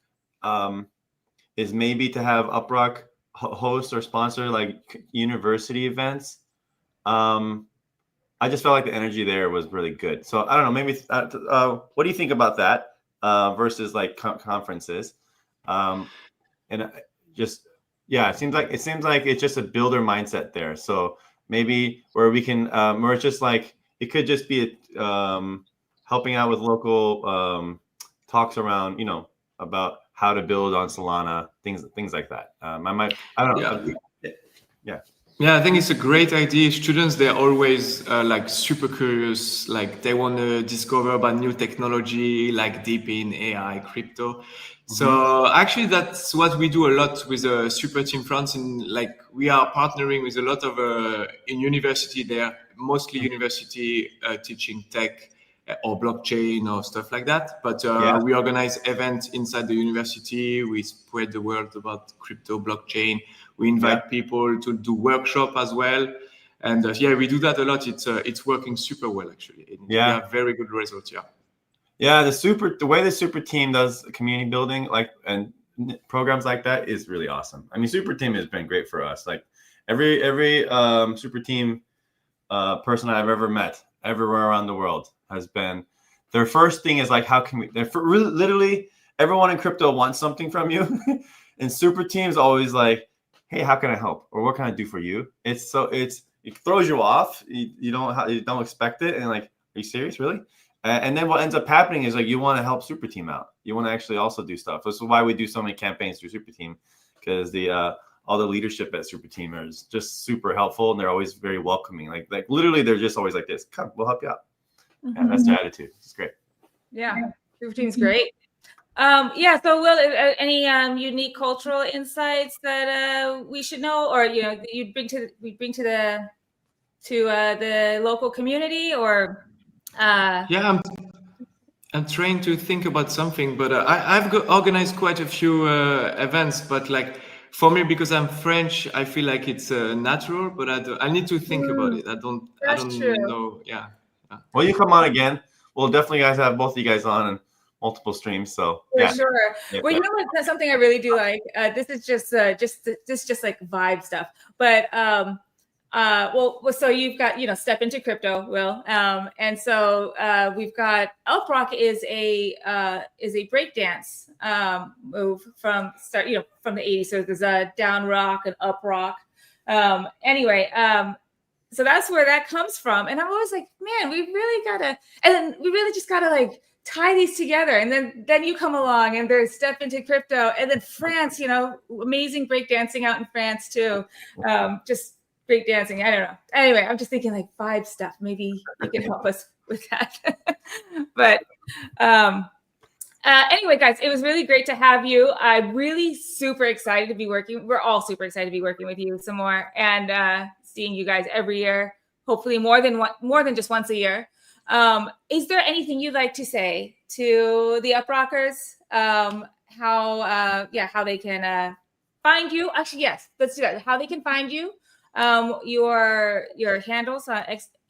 maybe to have UpRock host or sponsor like university events. I just felt like the energy there was really good. So I don't know, maybe what do you think about that versus like conferences? And just it seems like it's just a builder mindset there. So maybe where we can where it's just like it could just be helping out with local talks around about how to build on Solana, things like that. I don't know. Yeah, I think it's a great idea. Students, they're always like super curious, like they want to discover about new technology like DePIN, AI, crypto. So actually that's what we do a lot with Super Team France. Like we are partnering with a lot of in university there, mostly university teaching tech or blockchain or stuff like that. But we organize events inside the university. We spread the word about crypto, blockchain. We invite people to do workshop as well. And we do that a lot. It's working super well, actually. We have very good results, Yeah, the way the Super Team does community building and programs like that is really awesome. I mean, Super Team has been great for us. Like every Super Team person I've ever met everywhere around the world has been, their first thing is like, how can we, literally everyone in crypto wants something from you. And Super Team's always like, hey, how can I help? Or what can I do for you? It throws you off. You don't expect it. And like, are you serious? Really? And then what ends up happening is like, you want to help Super Team out. You want to actually also do stuff. This is why we do so many campaigns through Super Team, because all the leadership at Super Team is just super helpful. And they're always very welcoming. Like literally they're just always like this, come, we'll help you out. And that's their attitude. It's great. Yeah. Super Team's great. So Will, any unique cultural insights that we should know, or you'd bring to the local community, or I'm trying to think about something, but I've organized quite a few events, but like for me, because I'm French, I feel like it's natural, but I need to think about it. I don't know. Well, you come on again. We'll definitely have both of you guys on and multiple streams. So for sure. Well, you know what? Something I really do like. This is just like vibe stuff. But so you've got Step Into Crypto, Will, and so we've got UpRock is a breakdance move from from the 80s. So there's a down rock and up rock. So that's where that comes from. And I'm always like, man, we really just gotta like tie these together. And then you come along and there's Step Into Crypto, and then France, amazing breakdancing out in France too. Just break dancing. I don't know. Anyway, I'm just thinking like vibe stuff. Maybe you can help us with that. But anyway, guys, it was really great to have you. I'm really super excited to be working. We're all super excited to be working with you some more and seeing you guys every year. Hopefully more than just once a year. Is there anything you'd like to say to the UpRockers? How they can find you? Actually, yes, let's do that. How they can find you? Your handles on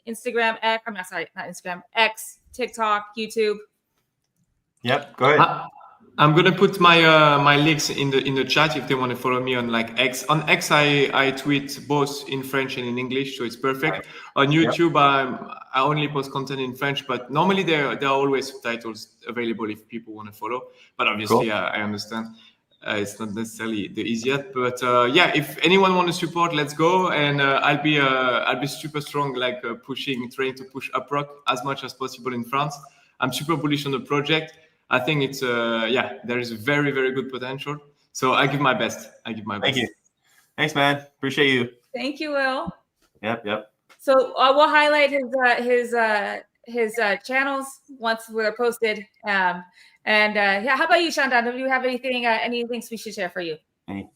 Instagram, not Instagram, X, TikTok, YouTube. Yep, go ahead. I'm gonna put my my links in the chat if they want to follow me on like X. On X, I tweet both in French and in English, so it's perfect. On YouTube, I only post content in French, but normally there are always subtitles available if people want to follow. But obviously, I understand it's not necessarily the easiest. But yeah, if anyone want to support, let's go, and I'll be super strong, like trying to push UpRock as much as possible in France. I'm super bullish on the project. I think it's there is very, very good potential. So I give my best. Thank you. Thanks, man. Appreciate you. Thank you, Will. Yep. So we'll highlight his channels once we're posted. How about you, Chandan? Do you have any links we should share for you?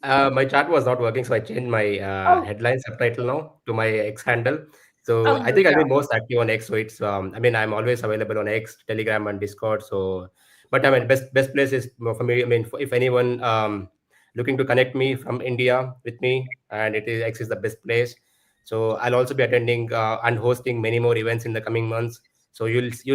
My chat was not working, so I changed my headline subtitle now to my X handle. So I think I'll be most active on X. So it's I'm always available on X, Telegram, and Discord. So, but best place is for me. If anyone looking to connect me from India with me, and X is the best place. So I'll also be attending and hosting many more events in the coming months. So you'll see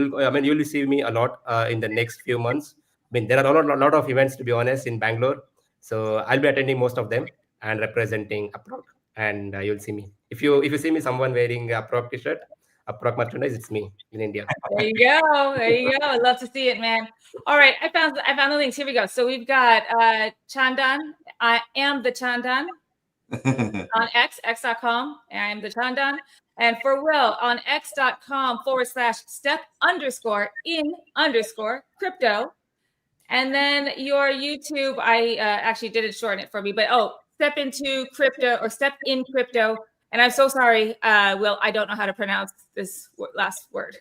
me a lot in the next few months. There are a lot of events, to be honest, in Bangalore. So I'll be attending most of them and representing UpRock, and you'll see me. If you see me someone wearing a UpRock t-shirt, UpRock merchandise, it's me in India. There you go. I'd love to see it, man. All right, I found the links. Here we go. So we've got Chandan. I am the Chandan on x.com. I am the Chandan. And for Will on x.com/step_in_crypto. And then your YouTube, I actually didn't shorten it for me, but Step into Crypto or Step in Crypto. And I'm so sorry, Will, I don't know how to pronounce this last word.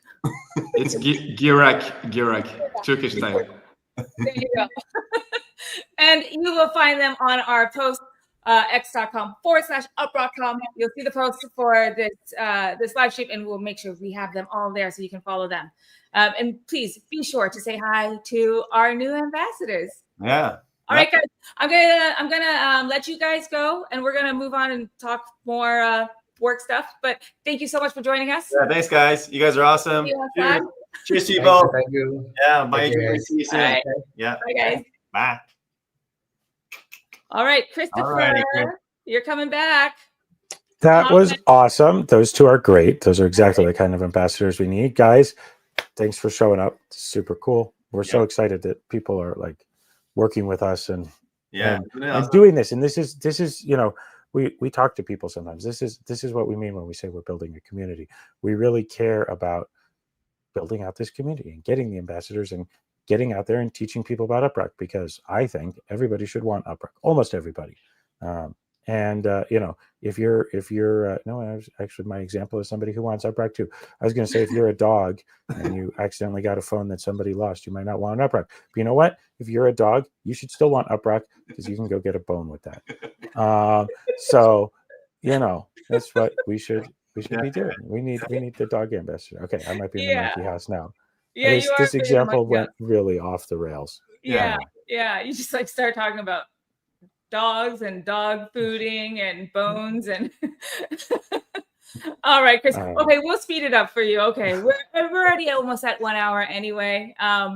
It's Girak, Turkish style. There you go. And you will find them on our post, x.com/UpRock.com. You'll see the post for this live stream, and we'll make sure we have them all there so you can follow them. And please be sure to say hi to our new ambassadors. Yeah. All right, guys. I'm gonna let you guys go, and we're gonna move on and talk more work stuff. But thank you so much for joining us. Yeah, thanks, guys. You guys are awesome. Cheers to you Thank both. Thank you. Yeah, bye. See you soon. Right. Yeah. Bye, guys. Bye. All right, Christopher, you're coming back. That was awesome. Those two are great. Those are exactly the kind of ambassadors we need. Guys, thanks for showing up. It's super cool. We're so excited that people are like working with us and doing this. And this is we talk to people sometimes. This is what we mean when we say we're building a community. We really care about building out this community and getting the ambassadors and getting out there and teaching people about UpRock, because I think everybody should want UpRock, almost everybody. If you're actually my example is somebody who wants UpRock too. I was going to say, if you're a dog and you accidentally got a phone that somebody lost, you might not want UpRock. But you know what? If you're a dog, you should still want UpRock, because you can go get a bone with that. That's what we should be doing. We need the dog ambassador. Okay, I might be in the monkey house now. Yeah, this example went really off the rails. Yeah. You just like start talking about dogs and dog fooding and bones and all right, Chris. Okay, we'll speed it up for you. Okay, we're already almost at 1 hour anyway.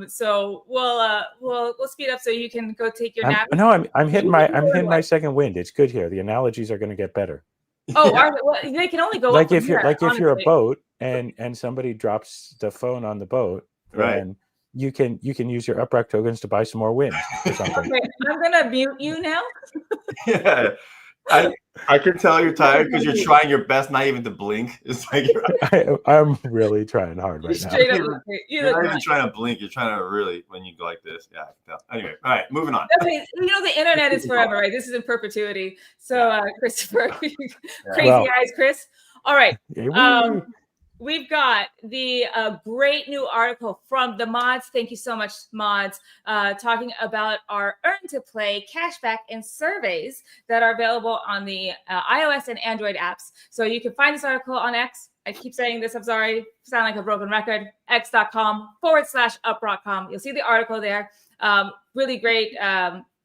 So we'll speed up so you can go take your nap. I'm hitting my second wind. It's good here. The analogies are going to get better. They can only go like if you're a boat and somebody drops the phone on the boat, right? And you can use your UpRock tokens to buy some more wind or something. Okay, I'm gonna mute you now. Yeah. I can tell you're tired because you're trying your best not even to blink. It's like I'm really trying hard right now. You're not even trying to blink. You're trying to really, when you go like this. Yeah, I can tell. Anyway, all right, moving on. Definitely, the internet is forever, right? This is in perpetuity. So, Christopher, crazy eyes, Chris. All right. We've got the great new article from the mods. Thank you so much, mods, talking about our earn to play cashback and surveys that are available on the iOS and Android apps. So you can find this article on X. I keep saying this, I'm sorry, sound like a broken record, x.com/UpRock.com. You'll see the article there. Really great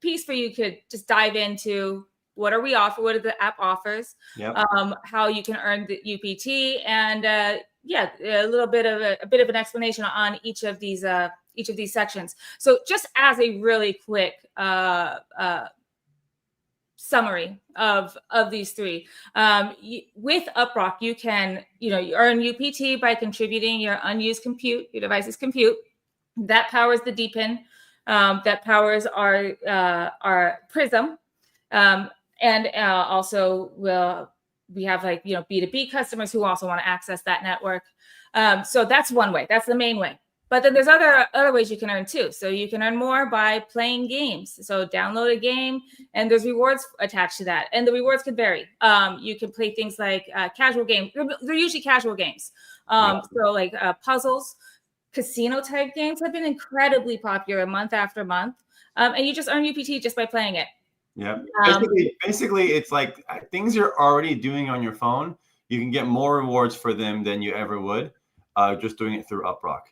piece for you to just dive into. What are we offer? What are the app offers? Yep. How you can earn the UPT, and a little bit of an explanation on each of these sections. So, just as a really quick summary of these three, with UpRock, you can you earn UPT by contributing your unused compute, your device's compute. That powers the DePIN. That powers our Prism. And also we have B2B customers who also want to access that network. So that's one way. That's the main way. But then there's other ways you can earn too. So you can earn more by playing games. So download a game and there's rewards attached to that. And the rewards could vary. You can play things like casual games. They're usually casual games. So like puzzles, casino type games have been incredibly popular month after month. And you just earn UPT just by playing it. Yeah. Basically, it's like things you're already doing on your phone. You can get more rewards for them than you ever would just doing it through UpRock.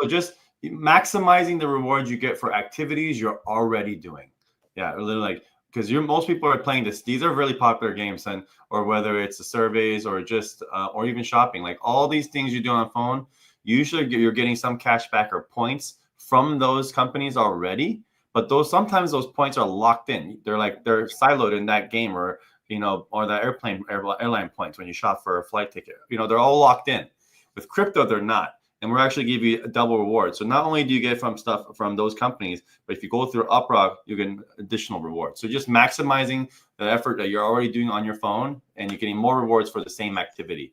Just maximizing the rewards you get for activities you're already doing. Yeah, literally, like because most people are playing this. These are really popular games, or whether it's the surveys or just or even shopping. Like all these things you do on phone, usually you're getting some cash back or points from those companies already. But sometimes those points are locked in. They're siloed in that game, or or the airline points when you shop for a flight ticket. They're all locked in. With crypto, they're not, and we're actually give you a double reward. So not only do you get stuff from those companies, but if you go through UpRock, you get additional rewards. So just maximizing the effort that you're already doing on your phone, and you're getting more rewards for the same activity.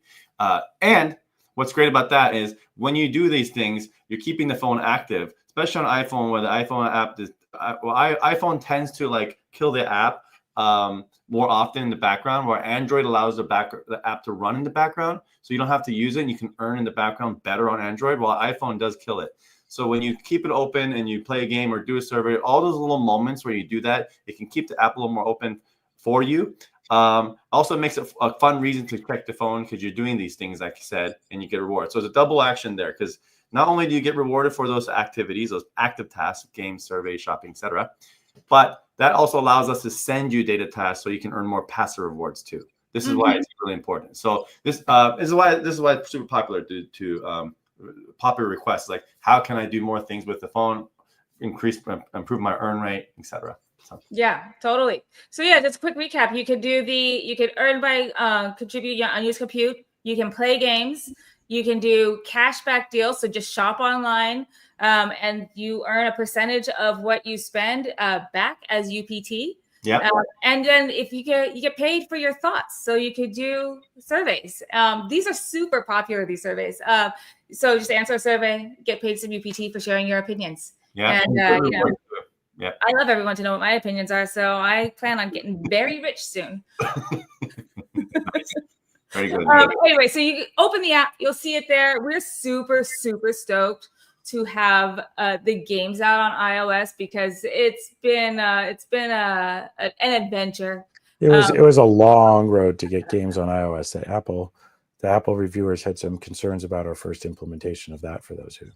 And what's great about that is when you do these things, you're keeping the phone active, especially on iPhone, where the iPhone app is. iPhone tends to kill the app more often in the background, where Android allows the app to run in the background, so you don't have to use it and you can earn in the background better on Android, while iPhone does kill it. So when you keep it open and you play a game or do a survey, all those little moments where you do that, it can keep the app a little more open for you. Also makes it a fun reason to check the phone because you're doing these things, like you said, and you get rewards. So it's a double action there, because not only do you get rewarded for those activities, those active tasks, games, surveys, shopping, etc., but that also allows us to send you data tasks so you can earn more passive rewards too. This is why it's really important. So this is why it's super popular to popular requests, like how can I do more things with the phone, improve my earn rate, etc. So. Yeah, totally. So yeah, just a quick recap. You could earn by contributing your unused compute. You can play games. You can do cashback deals, so just shop online, and you earn a percentage of what you spend back as UPT. Yeah. And then if you get paid for your thoughts, so you could do surveys. These are super popular, these surveys. So just answer a survey, get paid some UPT for sharing your opinions. Yeah. And yeah. I love everyone to know what my opinions are, so I plan on getting very rich soon. Nice. Very good. Anyway, so you open the app, you'll see it there. We're super, super stoked to have the games out on iOS because it's been an adventure. It was a long road to get games on iOS. The Apple reviewers had some concerns about our first implementation of that. For those who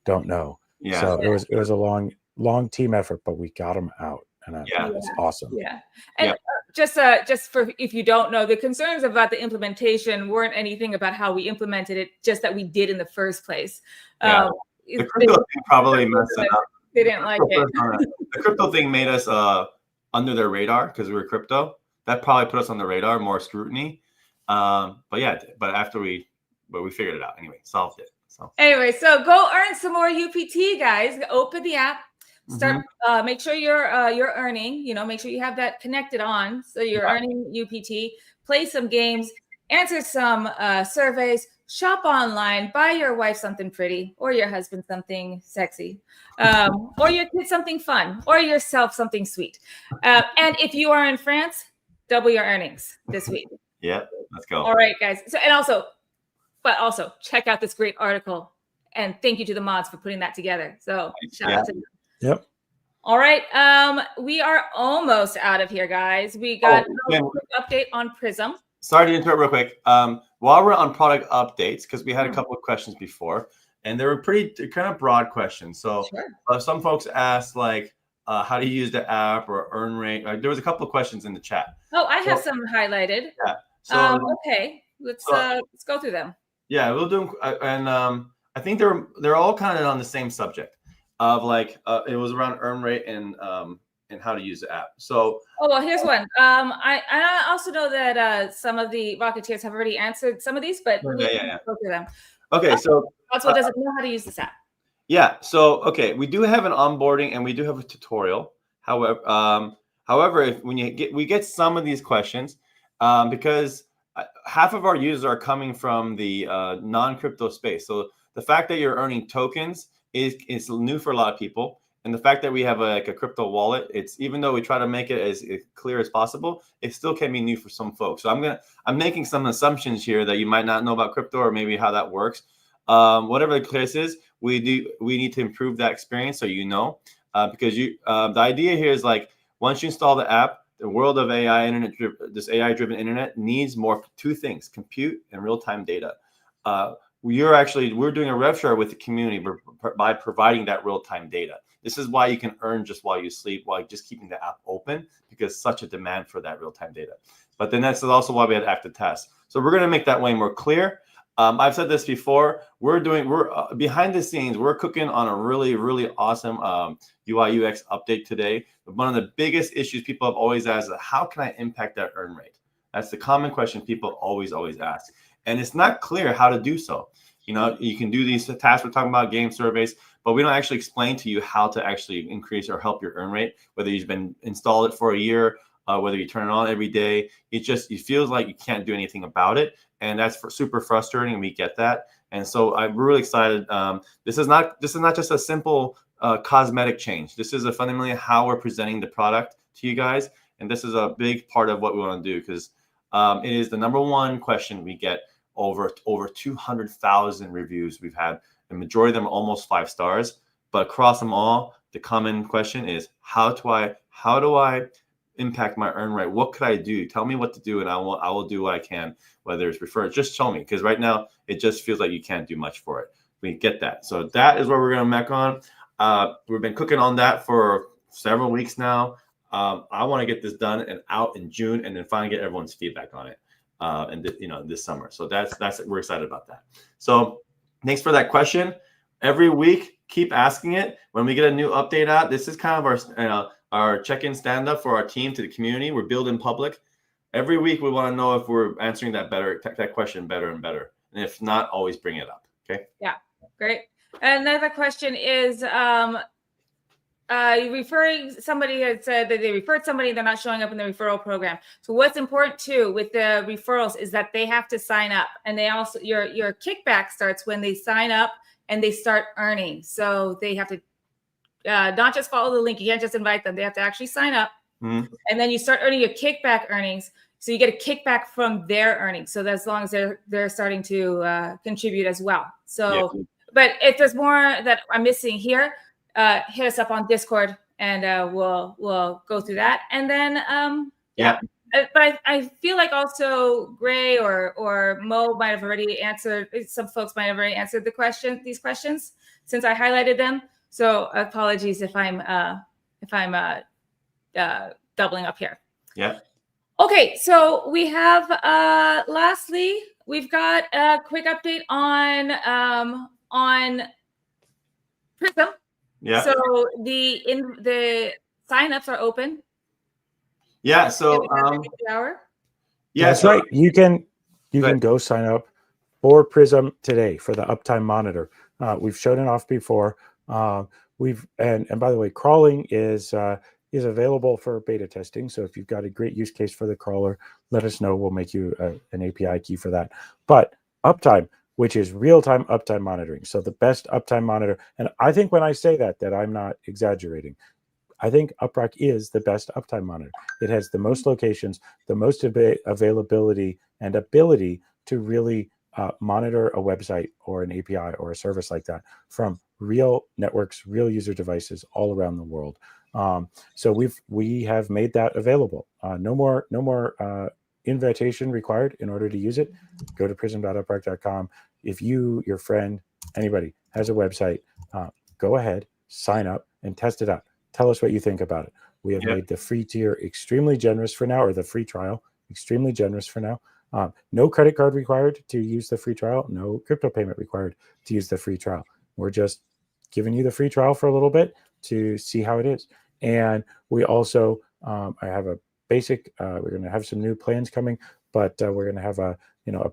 don't know, so it was a long team effort, but we got them out, and it's awesome. Yeah, and just for if you don't know, the concerns about the implementation weren't anything about how we implemented it, just that we did in the first place. The crypto thing probably messed it up. They didn't like it. The crypto thing made us under their radar because we were crypto. That probably put us on the radar, more scrutiny. But after we figured it out anyway, solved it. So anyway, so go earn some more UPT, guys. Open the app, Start. Make sure you're earning. Make sure you have that connected on, so you're earning UPT. Play some games, answer some surveys, shop online, buy your wife something pretty, or your husband something sexy, or your kid something fun, or yourself something sweet. And if you are in France, double your earnings this week. Yeah, let's go. All right, guys. So also check out this great article, and thank you to the mods for putting that together. So shout out to them. Yep. All right. We are almost out of here, guys. We got a quick update on Prism. Sorry to interrupt real quick. While we're on product updates, because we had a couple of questions before, and they were kind of broad questions. So some folks asked like, how do you use the app or earn rate? There was a couple of questions in the chat. Oh, I have some highlighted. Yeah. So, okay. Let's go through them. Yeah, we'll do them. And I think they're all kind of on the same subject of like it was around earn rate and how to use the app. So here's one. I also know that some of the Rocketeers have already answered some of these, but we'll go through them. Okay, so also doesn't know how to use this app. Yeah, so we do have an onboarding and we do have a tutorial. However, when we get some of these questions because half of our users are coming from the non-crypto space. So the fact that you're earning tokens is new for a lot of people. And the fact that we have a crypto wallet, it's even though we try to make it as clear as possible, it still can be new for some folks. So I'm making some assumptions here that you might not know about crypto or maybe how that works. Whatever the case is, we need to improve that experience so because the idea here is like once you install the app, the world of AI this AI-driven internet needs two things: compute and real-time data. We're doing a rev share with the community by providing that real-time data. This is why you can earn just while you sleep, while just keeping the app open, because such a demand for that real-time data. But then that's also why we had active tests. So we're going to make that way more clear. I've said this before. We're behind the scenes. We're cooking on a really, really awesome UI UX update today. But one of the biggest issues people have always asked is how can I impact that earn rate? That's the common question people always ask, and it's not clear how to do so. You can do these tasks. We're talking about game surveys, but we don't actually explain to you how to actually increase or help your earn rate. Whether you've been installed it for a year, whether you turn it on every day, it feels like you can't do anything about it. And that's super frustrating, and we get that. And so I'm really excited. This is not just a simple cosmetic change. This is fundamentally how we're presenting the product to you guys. And this is a big part of what we want to do because it is the number one question we get. Over 200,000 reviews we've had. The majority of them are almost 5 stars. But across them all, the common question is how do I impact my earn rate? What could I do? Tell me what to do, and I will do what I can. Whether it's refer, just show me, because right now it just feels like you can't do much for it. We get that. So that is what we're gonna make on. We've been cooking on that for several weeks now. I want to get this done and out in June, and then finally get everyone's feedback on it. This summer. So that's we're excited about that. So thanks for that question. Every week, keep asking it. When we get a new update out, this is kind of our check-in stand-up for our team to the community. We're building public. Every week, we want to know if we're answering that question better and better. And if not, always bring it up. Okay. Yeah. Great. Another question is, referring somebody had said that they referred somebody, they're not showing up in the referral program. So what's important too with the referrals is that they have to sign up, and they also your kickback starts when they sign up and they start earning. So they have to not just follow the link. You can't just invite them. They have to actually sign up, and then you start earning your kickback earnings. So you get a kickback from their earnings. So as long as they're starting to contribute as well. So, but if there's more that I'm missing here, hit us up on Discord, and we'll go through that. And then but I feel like also Gray or Mo might have already answered. Some folks might have already answered these questions since I highlighted them. So apologies if I'm doubling up here. Yeah. Okay, so we have lastly, we've got a quick update on Prism. Yeah. So the signups are open. Yeah. So that's right. You can go sign up for Prism today for the uptime monitor. We've shown it off before, And by the way, crawling is available for beta testing. So if you've got a great use case for the crawler, let us know. We'll make you an API key for that. But uptime, which is real-time uptime monitoring. So the best uptime monitor. And I think when I say that I'm not exaggerating. I think UpRock is the best uptime monitor. It has the most locations, the most availability and ability to really monitor a website or an API or a service like that from real networks, real user devices all around the world. So we have made that available. No more invitation required in order to use it. Go to prism.uprock.com. If you, your friend, anybody has a website, go ahead, sign up, and test it out. Tell us what you think about it. We have made the free tier extremely generous for now, or the free trial extremely generous for now. No credit card required to use the free trial. No crypto payment required to use the free trial. We're just giving you the free trial for a little bit to see how it is. And we also, I have a basic, we're going to have some new plans coming, but we're going to have a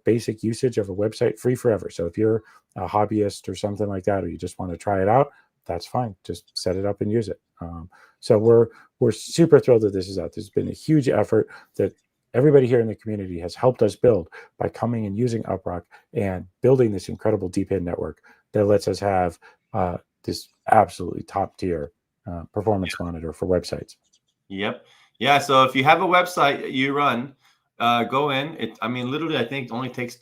basic usage of a website free forever. So if you're a hobbyist or something like that, or you just want to try it out, that's fine. Just set it up and use it. So we're super thrilled that this is out. There's been a huge effort that everybody here in the community has helped us build by coming and using UpRock and building this incredible DePIN network that lets us have this absolutely top tier performance monitor for websites. Yep. Yeah. So if you have a website you run, go in. Literally, I think only takes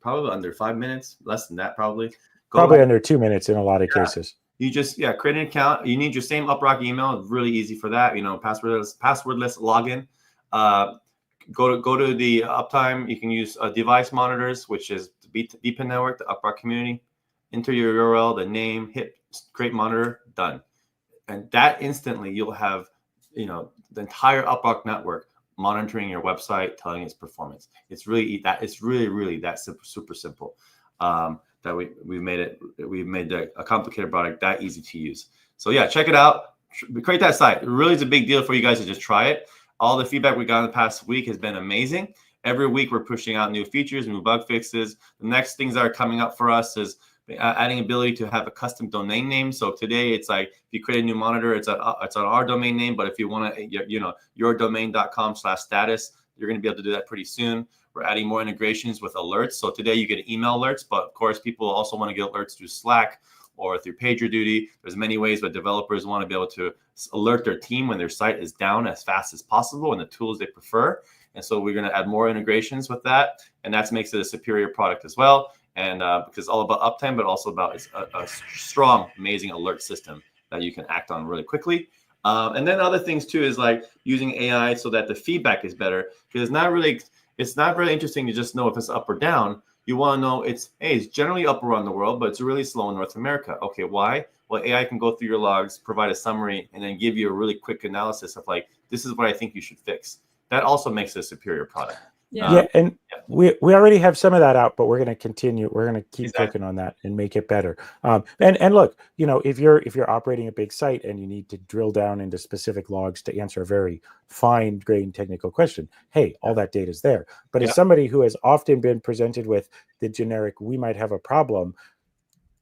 probably under 5 minutes, less than that, probably. Probably under 2 minutes in a lot of cases. You just create an account. You need your same UpRock email. It's really easy for that. Passwordless login. Go to the uptime. You can use device monitors, which is the DePIN network, the UpRock community. Enter your URL, the name, hit create monitor, done. And that instantly you'll have the entire UpRock network monitoring your website, telling its performance. It's really that super simple. That we've made a complicated product that easy to use. So yeah, check it out. Create that site. It really is a big deal for you guys to just try it. All the feedback we got in the past week has been amazing. Every week we're pushing out new features, new bug fixes. The next things that are coming up for us is adding ability to have a custom domain name. So today it's like if you create a new monitor, it's on our domain name. But if you want to, yourdomain.com/status, you're going to be able to do that pretty soon. We're adding more integrations with alerts. So today you get email alerts, but of course people also want to get alerts through Slack or through PagerDuty. There's many ways, but developers want to be able to alert their team when their site is down as fast as possible and the tools they prefer. And so we're going to add more integrations with that. And that makes it a superior product as well. And because it's all about uptime, but also about a strong, amazing alert system that you can act on really quickly. And then other things too is like using AI so that the feedback is better, because it's not really interesting to just know if it's up or down. You want to know it's generally up around the world, but it's really slow in North America. Okay, why? Well, AI can go through your logs, provide a summary, and then give you a really quick analysis of like, this is what I think you should fix. That also makes it a superior product. We already have some of that out, but we're going to continue. We're going to keep working on that and make it better. And look, if you're operating a big site and you need to drill down into specific logs to answer a very fine-grained technical question, hey, all that data is there. But as somebody who has often been presented with the generic, we might have a problem,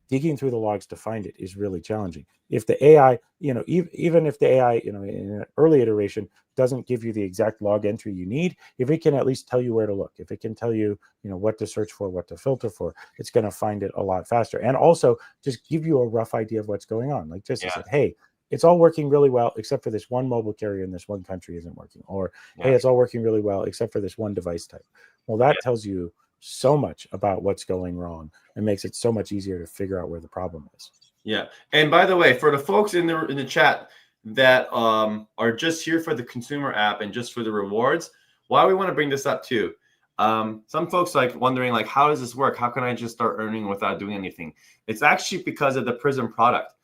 digging through the logs to find it is really challenging. If the AI, even if the AI, in an early iteration doesn't give you the exact log entry you need, if it can at least tell you where to look, if it can tell you, what to search for, what to filter for, it's going to find it a lot faster. And also just give you a rough idea of what's going on. Like just said, hey, it's all working really well, except for this one mobile carrier in this one country isn't working. Or, hey, it's all working really well, except for this one device type. Well, that tells you so much about what's going wrong and makes it so much easier to figure out where the problem is. Yeah. And by the way, for the folks in the chat that are just here for the consumer app and just for the rewards, why we want to bring this up too. Some folks wondering how does this work? How can I just start earning without doing anything? It's actually because of the Prism product.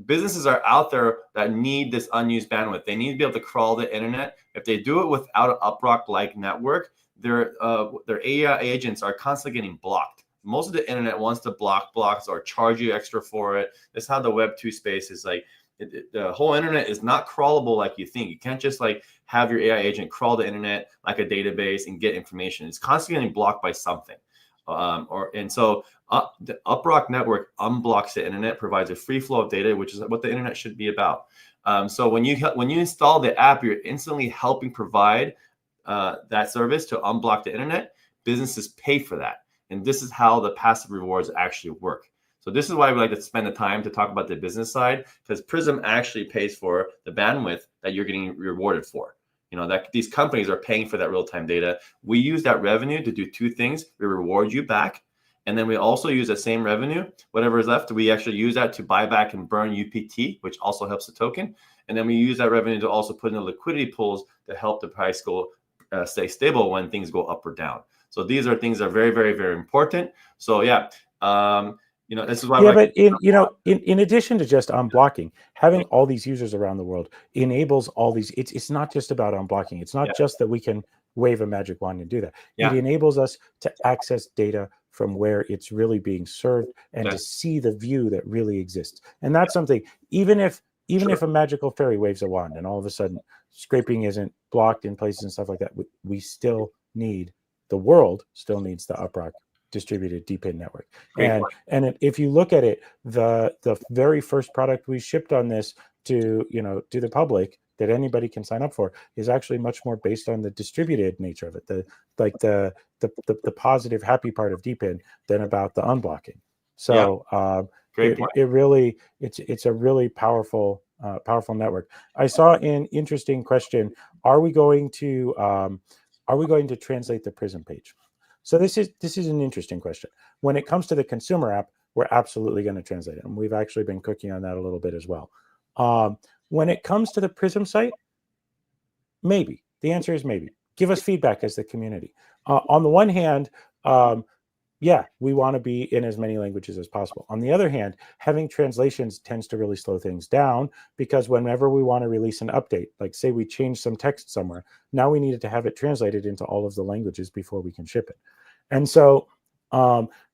Businesses are out there that need this unused bandwidth. They need to be able to crawl the internet. If they do it without an UpRock-like network, their AI agents are constantly getting blocked. Most of the internet wants to block blocks or charge you extra for it. That's how the Web 2 space is like. The whole internet is not crawlable like you think. You can't just have your AI agent crawl the internet like a database and get information. It's constantly getting blocked by something. The UpRock network unblocks the internet, provides a free flow of data, which is what the internet should be about. So when you install the app, you're instantly helping provide that service to unblock the internet. Businesses pay for that, and this is how the passive rewards actually work. So this is why we like to spend the time to talk about the business side, because Prism actually pays for the bandwidth that you're getting rewarded for. You know, that these companies are paying for that real-time data. We use that revenue to do two things. We reward you back, and then we also use that same revenue, whatever is left, we actually use that to buy back and burn UPT, which also helps the token. And then we use that revenue to also put in the liquidity pools to help the price go stay stable when things go up or down. So these are things that are very, very, very important. So yeah, you know, this is why. Yeah, but in addition to just unblocking, having all these users around the world enables all these. It's not just about unblocking. It's not just that we can wave a magic wand and do that. It enables us to access data from where it's really being served and to see the view that really exists. And that's something. Even if a magical fairy waves a wand and all of a sudden scraping isn't blocked in places and stuff like that, we still need, the world still needs the UpRock distributed DePIN network. And if you look at it, the very first product we shipped on this to the public that anybody can sign up for is actually much more based on the distributed nature of it, the positive, happy part of DePIN than about the unblocking. So it's a really powerful network. I saw an interesting question: Are we going to translate the Prism page? So this is an interesting question. When it comes to the consumer app, we're absolutely going to translate it, and we've actually been cooking on that a little bit as well. When it comes to the Prism site, maybe. The answer is maybe. Give us feedback as the community. On the one hand, we want to be in as many languages as possible. On the other hand, having translations tends to really slow things down, because whenever we want to release an update, like say we change some text somewhere, now we needed to have it translated into all of the languages before we can ship it. And so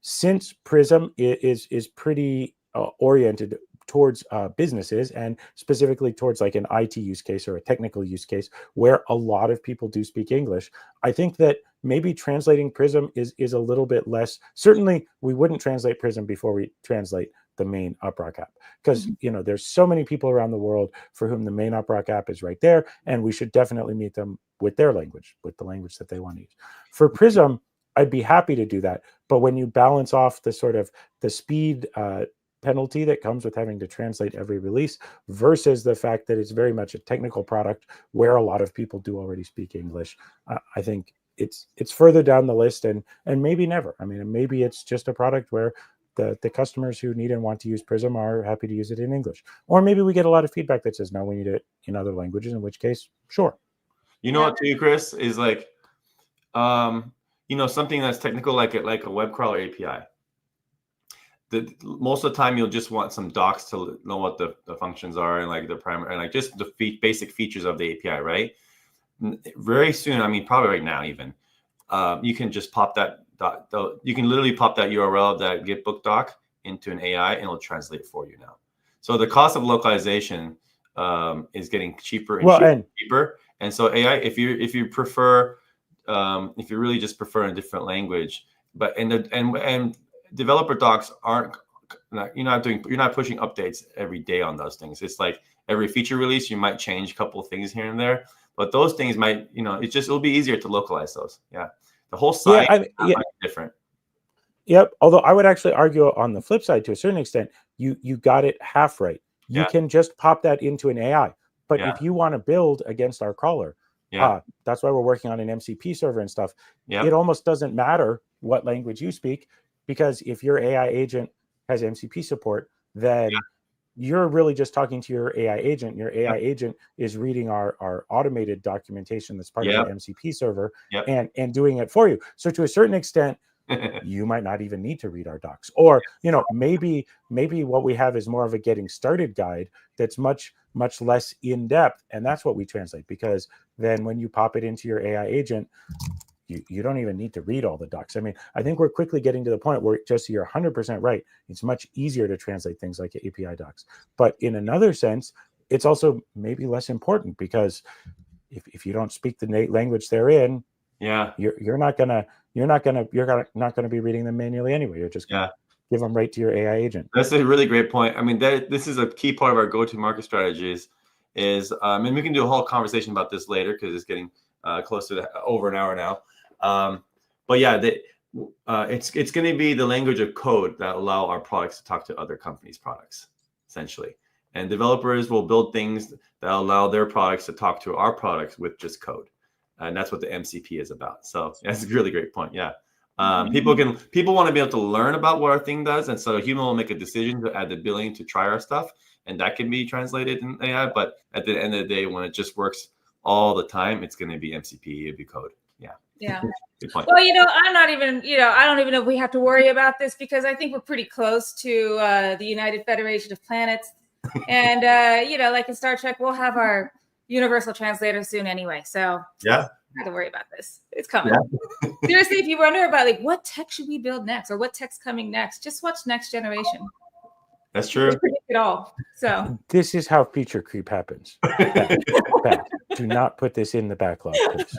since Prism is pretty oriented towards businesses, and specifically towards like an IT use case or a technical use case where a lot of people do speak English, I think that maybe translating Prism is a little bit less. Certainly, we wouldn't translate Prism before we translate the main UpRock app, because there's so many people around the world for whom the main UpRock app is right there, and we should definitely meet them with their language, with the language that they want to use. For Prism, I'd be happy to do that, but when you balance off the sort of the speed penalty that comes with having to translate every release versus the fact that it's very much a technical product where a lot of people do already speak English, I think it's further down the list, and maybe never. I mean, maybe it's just a product where the customers who need and want to use Prism are happy to use it in English, or maybe we get a lot of feedback that says no, we need it in other languages, in which case, sure. You know what, too, Chris, is like something that's technical, like a web crawler API. Most of the time you'll just want some docs to know what the functions are and like the primary and like just the basic features of the API, right? Very soon, I mean, probably right now even, you can just pop that you can literally pop that URL, that Gitbook doc, into an AI and it'll translate for you now. So the cost of localization is getting cheaper and cheaper. And so AI, if you prefer, if you really just prefer a different language, but and developer docs you're not pushing updates every day on those things. It's like every feature release, you might change a couple of things here and there, but those things might, it'll be easier to localize those. Yeah. The whole site might be different. Yep. Although I would actually argue on the flip side, to a certain extent, you got it half right. You can just pop that into an AI. But if you want to build against our crawler, that's why we're working on an MCP server and stuff. It almost doesn't matter what language you speak, because if your AI agent has MCP support, then you're really just talking to your AI agent. Your AI agent is reading our automated documentation that's part of the MCP server and doing it for you. So to a certain extent, you might not even need to read our docs. Or, maybe what we have is more of a getting started guide that's much, much less in depth. And that's what we translate, because then when you pop it into your AI agent, you don't even need to read all the docs. I mean, I think we're quickly getting to the point where, just so you're 100% right, it's much easier to translate things like API docs. But in another sense, it's also maybe less important, because if you don't speak the language they're in, Yeah. You're not gonna be reading them manually anyway. You're just gonna give them right to your AI agent. That's a really great point. I mean, this is a key part of our go-to-market strategies. And we can do a whole conversation about this later because it's getting close to over an hour now. But yeah, it's going to be the language of code that allow our products to talk to other companies' products, essentially. And developers will build things that allow their products to talk to our products with just code. And that's what the MCP is about. So that's a really great point. Yeah. People want to be able to learn about what our thing does. And so a human will make a decision to add the ability to try our stuff. And that can be translated in AI. But at the end of the day, when it just works all the time, it's going to be MCP, it'll be code. Yeah. Yeah. Good point. Well, I'm not even, I don't even know if we have to worry about this because I think we're pretty close to the United Federation of Planets. And, like in Star Trek, we'll have our universal translator soon anyway. So yeah. Not to worry about this. It's coming. Yeah. Seriously, if you wonder about like what tech should we build next or what tech's coming next, just watch Next Generation. That's true. Predict it all. So this is how feature creep happens. Do not put this in the backlog, please.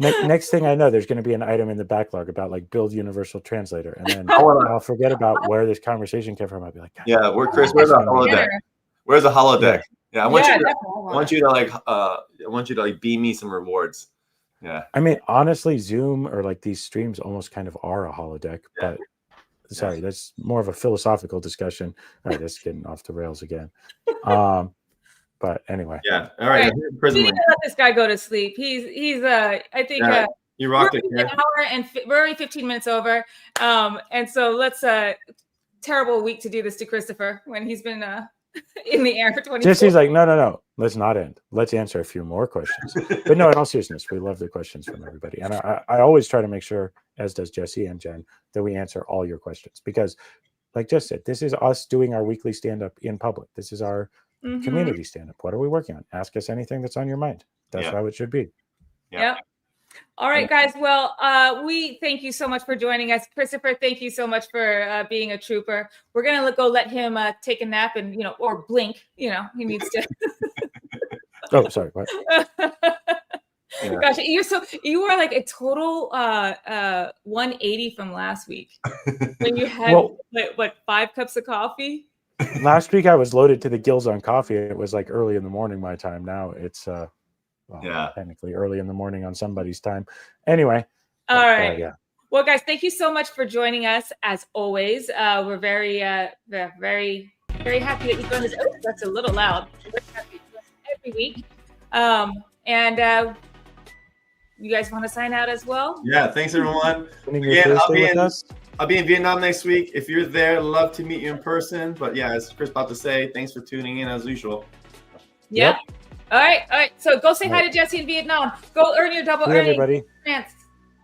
Next thing I know, there's going to be an item in the backlog about like build universal translator, and then I'll forget about where this conversation came from. I'll be like, yeah, where's the holodeck? Where's the holodeck? Yeah, I want you to like beam me some rewards. Yeah. I mean, honestly, Zoom or like these streams almost kind of are a holodeck, but sorry, that's more of a philosophical discussion. All right, that's getting off the rails again. But anyway. Yeah. All right. We need to let this guy go to sleep. He's I think you rocked it. An hour and we're already 15 minutes over. And so let's terrible week to do this to Christopher when he's been in the air for 20 minutes. Jesse's like, no, let's not end. Let's answer a few more questions. But no, in all seriousness, we love the questions from everybody. And I always try to make sure, as does Jesse and Jen, that we answer all your questions. Because like Jess said, this is us doing our weekly stand-up in public. This is our community stand-up. What are we working on? Ask us anything that's on your mind. That's how it should be. Yep. All right, guys. Well, we thank you so much for joining us. Christopher, thank you so much for being a trooper. We're going to go let him take a nap and, or blink. He needs to. Oh, sorry. What? Gosh, you were like a total 180 from last week when you had what 5 cups of coffee. Last week I was loaded to the gills on coffee. It was like early in the morning my time. Now it's technically early in the morning on somebody's time. Anyway. All right. Well, guys, thank you so much for joining us as always. We're very very happy that you joined us. Oh, that's a little loud. We're happy every week. And you guys want to sign out as well? Yeah, thanks everyone. Again, I'll be in Vietnam next week. If you're there, love to meet you in person. But yeah, as Chris about to say, thanks for tuning in as usual. Yep. All right. So go say hi to Jesse in Vietnam. Go earn your double earning chance.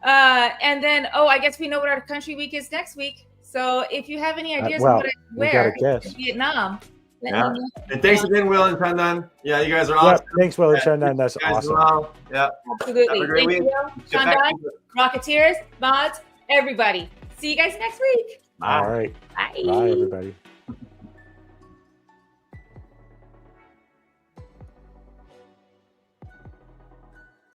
And then, I guess we know what our country week is next week. So if you have any ideas of what I wear in Vietnam, let me know. And thanks again, Will and Chandan. Yeah, you guys are awesome. Thanks, Will and Chandan. That's awesome. Well. Yeah. Absolutely. Thank you, Chandan, Rocketeers, mods, everybody. See you guys next week. All right. Bye. Bye, everybody.